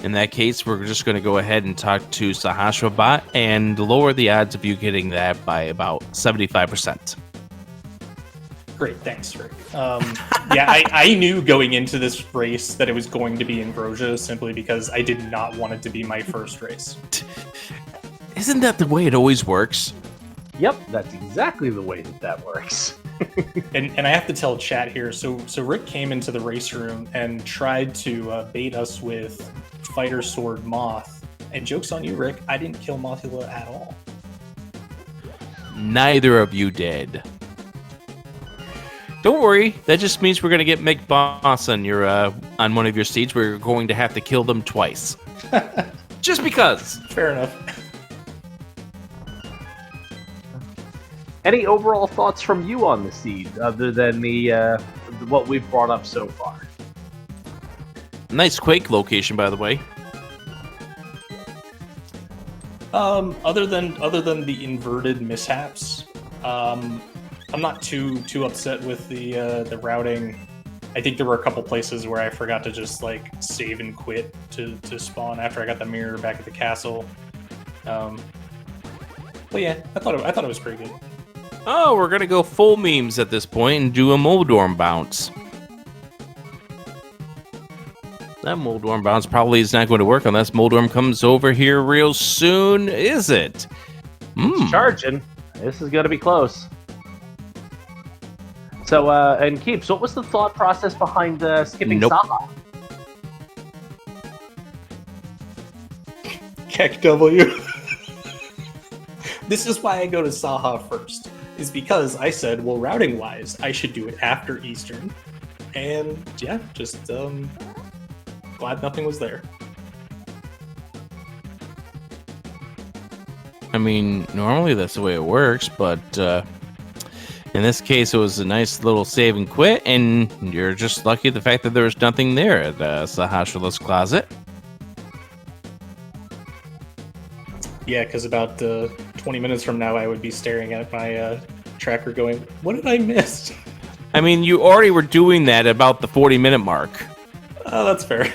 in that case, we're just going to go ahead and talk to Sahasrabot and lower the odds of you getting that by about 75%. Great, thanks, Rick. Yeah, I knew going into this race that it was going to be Invrosia simply because I did not want it to be my first race. Isn't that the way it always works? Yep, that's exactly the way that works. and I have to tell chat here, so Rick came into the race room and tried to bait us with Fighter Sword Moth. And joke's on you, Rick, I didn't kill Mothula at all. neither of you did. Don't worry, that just means we're going to get McBoss on your on one of your seeds. We're going to have to kill them twice. Just because. Fair enough. Any overall thoughts from you on the seed, other than the what we've brought up so far? Nice Quake location, by the way. Other than the inverted mishaps, I'm not too upset with the routing. I think there were a couple places where I forgot to just like save and quit to spawn after I got the mirror back at the castle. But yeah, I thought it was pretty good. Oh, we're gonna go full memes at this point and do a Moldorm bounce. That Moldorm bounce probably is not going to work unless Moldorm comes over here real soon, is it? It's charging. This is gonna be close. So, and Kiebs, what was the thought process behind skipping Saha? Keck W. This is why I go to Saha first, is because I said, well, routing wise, I should do it after Eastern. And yeah, just glad nothing was there. I mean, normally that's the way it works, but in this case, it was a nice little save and quit, and you're just lucky the fact that there was nothing there at Sahashrala's closet. Yeah, because about 20 minutes from now, I would be staring at my tracker going, what did I miss? I mean, you already were doing that about the 40-minute mark. Oh, that's fair.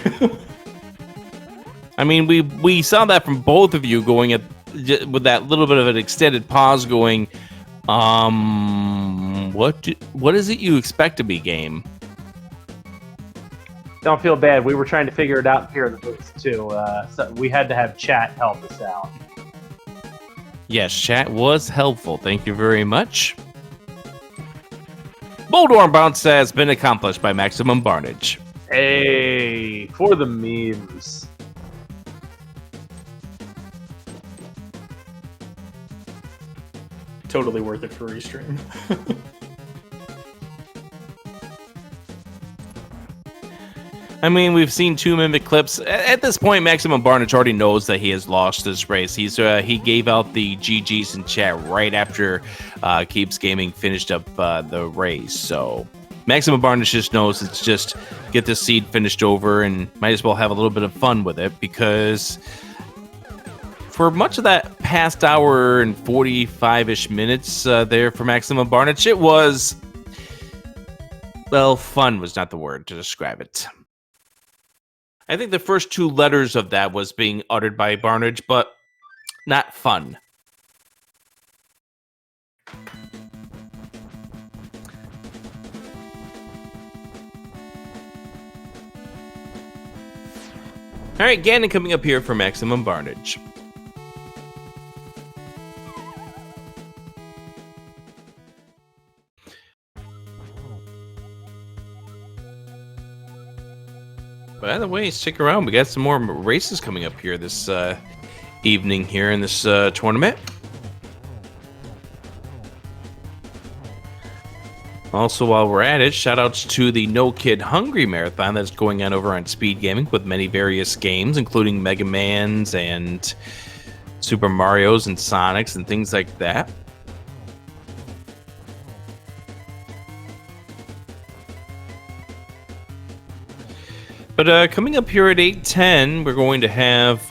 I mean, we saw that from both of you going with that little bit of an extended pause going, what is it you expect to be, game? Don't feel bad. We were trying to figure it out here in the booth, too. So we had to have chat help us out. Yes, chat was helpful. Thank you very much. Moldorm bounce has been accomplished by Maximum Barnage. Hey, for the memes. Totally worth it for restream. I mean, we've seen 2 Mimic clips. At this point, Maximum Barnage already knows that he has lost this race. He gave out the GGs in chat right after KiebsGaming finished up the race. So Maximum Barnage just knows it's just get this seed finished over and might as well have a little bit of fun with it, because for much of that past hour and 45-ish minutes there for Maximum Barnage, it was, well, fun was not the word to describe it. I think the first 2 letters of that was being uttered by Barnage, but not fun. All right, Ganon coming up here for Maximum Barnage. By the way, stick around. We got some more races coming up here this evening here in this tournament. Also, while we're at it, shoutouts to the No Kid Hungry Marathon that's going on over on Speed Gaming with many various games, including Mega Mans and Super Marios and Sonics and things like that. But coming up here at 8:10, we're going to have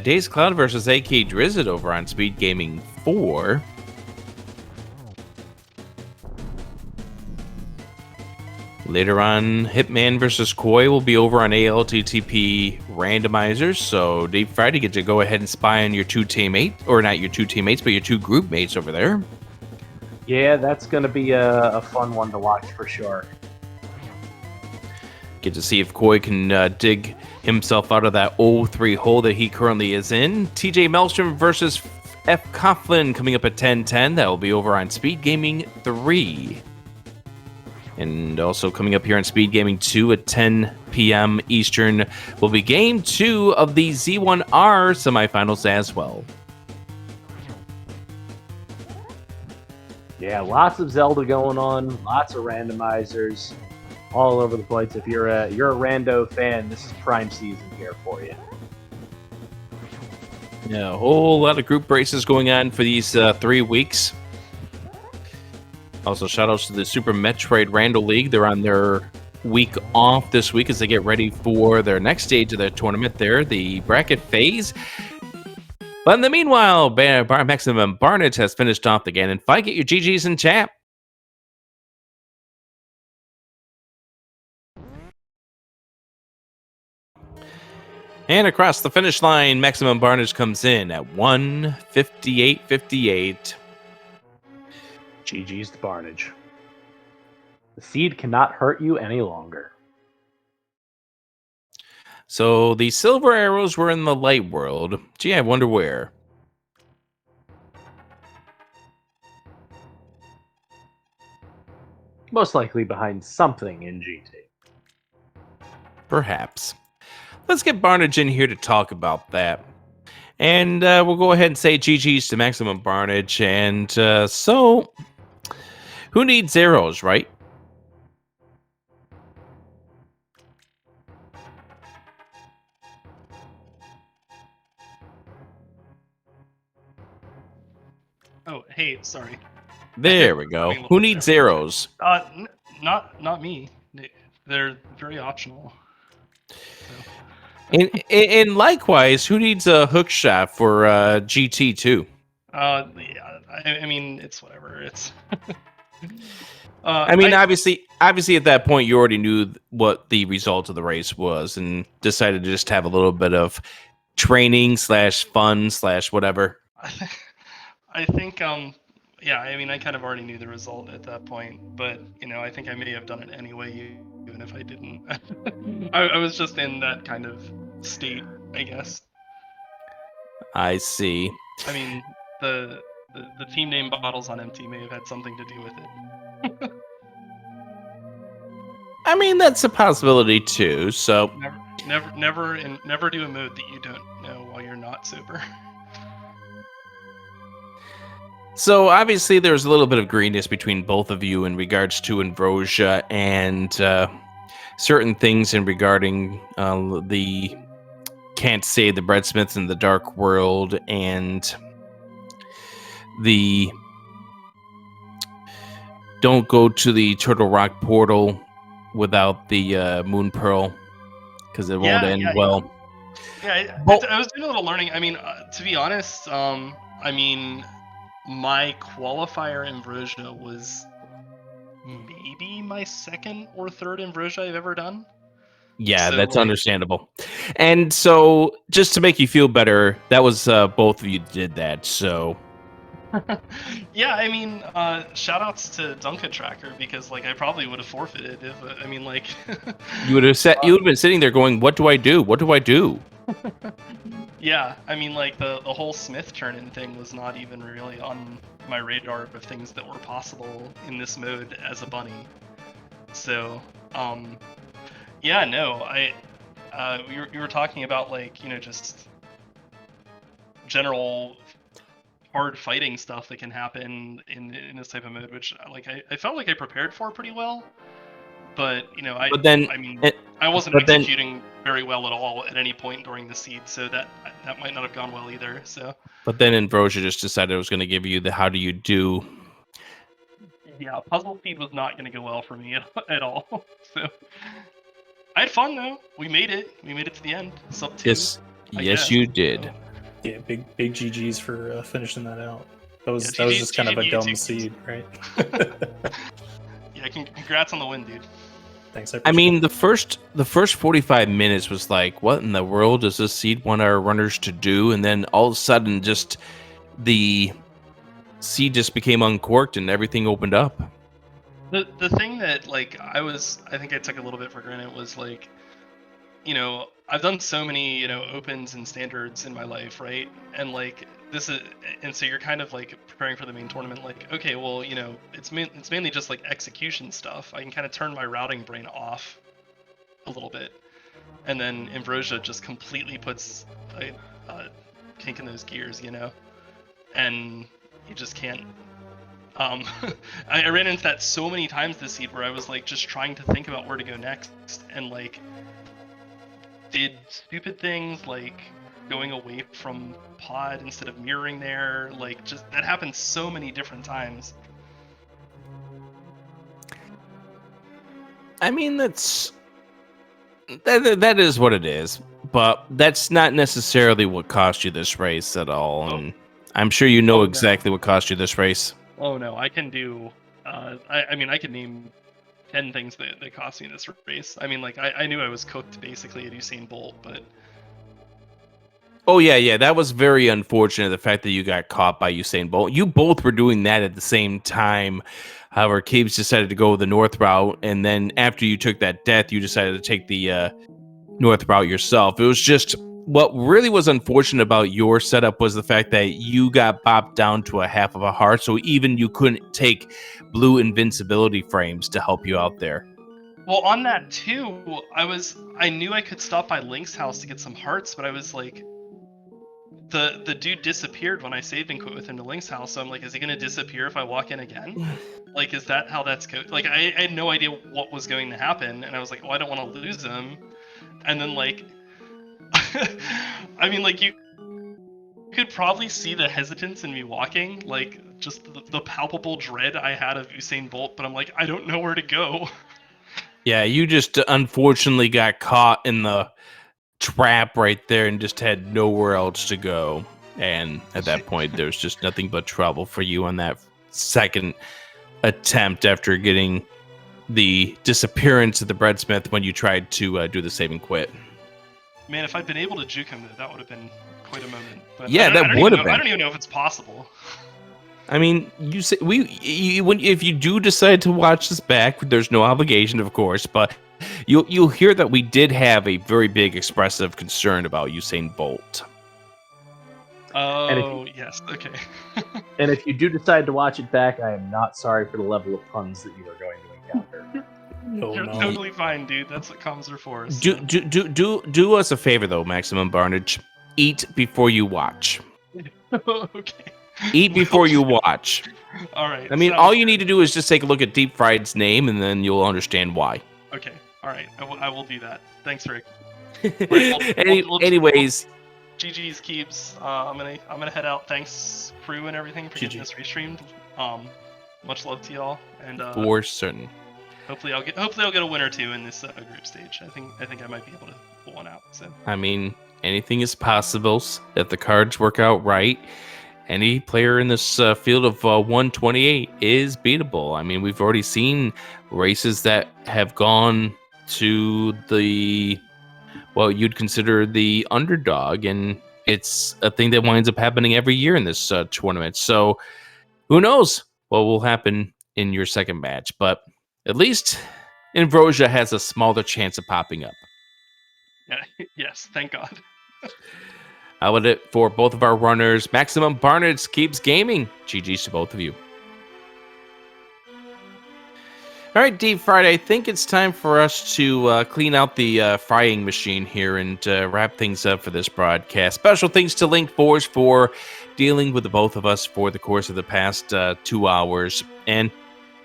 Days Cloud versus AK Drizzit over on Speed Gaming 4. Later on, Hitman versus Koi will be over on ALTTP randomizers. So Dave Friday get to go ahead and spy on your 2 teammates, or not your 2 teammates, but your 2 group mates over there. Yeah, that's going to be a fun one to watch for sure. Get to see if Koi can dig himself out of that 0-3 hole that he currently is in. TJ Melstrom versus F. Coughlin coming up at 10:10. That will be over on Speed Gaming 3. And also coming up here on Speed Gaming 2 at 10 p.m. Eastern will be Game 2 of the Z1R semifinals as well. Yeah, lots of Zelda going on, lots of randomizers all over the place. If you're a rando fan, this is prime season here for you. Yeah, a whole lot of group races going on for these 3 weeks. Also, shout outs to the Super Metroid Randall League. They're on their week off this week as they get ready for their next stage of their tournament there, the bracket phase. But in the meanwhile, Bar Maximum Barnage has finished off the Ganon fight. Get your GGs in chat. And across the finish line, Maximum Barnage comes in at 1:58.58. GG's to Barnage. The seed cannot hurt you any longer. So the silver arrows were in the light world. Gee, I wonder where. Most likely behind something in GT. Perhaps. Let's get Barnage in here to talk about that. And we'll go ahead and say GG's to Maximum Barnage. And so, who needs arrows, right? Oh, hey, sorry. There we go. Who needs arrows? Not me. They're very optional. And likewise, who needs a hook shot for GT2? Yeah, I mean, it's whatever. It's. I mean, obviously, at that point, you already knew what the result of the race was, and decided to just have a little bit of training / fun / whatever. I think, yeah, I mean, I kind of already knew the result at that point, but I think I may have done it anyway, even if I didn't. I was just in that kind of state, I guess. I see. I mean, the team name bottles on empty may have had something to do with it. I mean, that's a possibility too. So never do a mode that you don't know while you're not sober. So obviously, there's a little bit of greenness between both of you in regards to Invrosia and certain things in regarding the can't save the breadsmiths in the dark world and the don't go to the Turtle Rock portal without the Moon Pearl because it won't end well. Yeah, I was doing a little learning. I mean, to be honest, I mean, my qualifier Invrosia was maybe my second or third Invrosia I've ever done. Yeah, so, that's understandable. And so, just to make you feel better, that was both of you did that. So, yeah, I mean, shout outs to Duncan Tracker because I probably would have forfeited if I mean you would have you would have been sitting there going, "What do I do? What do I do?" Yeah, I mean, the whole Smith turn-in thing was not even really on my radar of things that were possible in this mode as a bunny. So, yeah, no, we were talking about just general hard fighting stuff that can happen in this type of mode, which I felt like I prepared for pretty well. But I wasn't executing very well at all at any point during the seed, so that might not have gone well either. So. But then Invrosia just decided it was going to give you the how do you do. Yeah, puzzle seed was not going to go well for me at all. So I had fun though. We made it. We made it to the end. Sub 2. Yes, you did. So, yeah, big GGs for finishing that out. That was just kind of a dumb seed, right? Yeah, congrats on the win, dude. Thanks. I mean, the first 45 minutes was like, what in the world does this seed want our runners to do? And then all of a sudden, just the seed just became uncorked and everything opened up. The thing that I think I took a little bit for granted was I've done so many opens and standards in my life, right? And this is, and so you're kind of preparing for the main tournament, okay, well, it's mainly just execution stuff. I can kind of turn my routing brain off a little bit, and then Invrosia just completely puts a kink in those gears, and you just can't Um, I ran into that so many times this seed where I was like just trying to think about where to go next, and like did stupid things like going away from pod instead of mirroring there. Like just that happened so many different times. I mean, that is what it is, but that's not necessarily what cost you this race at all. And I'm sure you know exactly what cost you this race. Oh no, I can do. I mean, I can name 10 things that cost me this race. I mean, like I knew I was cooked basically at Usain Bolt, but. Oh yeah, that was very unfortunate. The fact that you got caught by Usain Bolt. You both were doing that at the same time. However, Kiebs decided to go the north route, and then after you took that death, you decided to take the north route yourself. It was just what really was unfortunate about your setup was the fact that you got bopped down to a half of a heart, so even you couldn't take blue invincibility frames to help you out there. Well, on that too, I knew I could stop by Link's house to get some hearts, but I was like, the dude disappeared when I saved and quit with him to Link's house. So I'm like, is he gonna disappear if I walk in again? Like, is that how that's like? I had no idea what was going to happen, and I was like, well, I don't want to lose him. And then like, I mean, like you could probably see the hesitance in me walking, like just the palpable dread I had of Usain Bolt. But I'm like, I don't know where to go. Yeah, you just unfortunately got caught in the trap right there and just had nowhere else to go. And at that point, there's just nothing but trouble for you on that second attempt after getting the disappearance of the breadsmith when you tried to do the save and quit. Man, if I'd been able to juke him, that would have been quite a moment. But yeah, that would have been. I don't even know if it's possible. I mean, you say if you do decide to watch this back, there's no obligation, of course, but you'll hear that we did have a very big expressive concern about Usain Bolt. Oh, yes, okay. And if you do decide to watch it back, I am not sorry for the level of puns that you are going to encounter. You're totally fine, dude. That's what comms are for. So. Do us a favor though, Maximum Barnage. Eat before you watch. Okay. Eat before you watch. All right. I mean, all you need to do is just take a look at Deep Fried's name, and then you'll understand why. Okay. All right. I will do that. Thanks, Rick. Anyways, GG's Kiebs. I'm gonna head out. Thanks, crew and everything, for getting this restreamed. Much love to y'all, and for certain. Hopefully I'll get a win or two in this group stage. I think I might be able to pull one out. So. I mean, anything is possible if the cards work out right. Any player in this field of 128 is beatable. I mean, we've already seen races that have gone to the, well, you'd consider the underdog, and it's a thing that winds up happening every year in this tournament. So who knows what will happen in your second match, but at least Invrosia has a smaller chance of popping up. Yeah, yes, thank God. I would it for both of our runners. Maximum Barnage keeps gaming. GG's to both of you. All right, Deep Friday, I think it's time for us to clean out the frying machine here and wrap things up for this broadcast. Special thanks to Link Force for dealing with the both of us for the course of the past 2 hours. And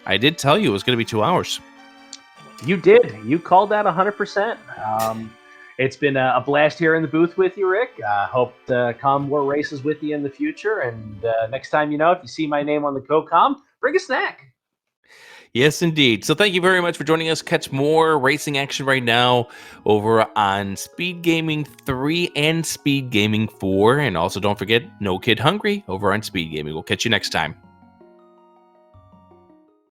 I did tell you it was going to be 2 hours. You did. You called that 100%. It's been a blast here in the booth with you, Rick. Hope to come more races with you in the future. And next time, if you see my name on the CoCom, bring a snack. Yes, indeed. So thank you very much for joining us. Catch more racing action right now over on Speed Gaming 3 and Speed Gaming 4. And also don't forget No Kid Hungry over on Speed Gaming. We'll catch you next time.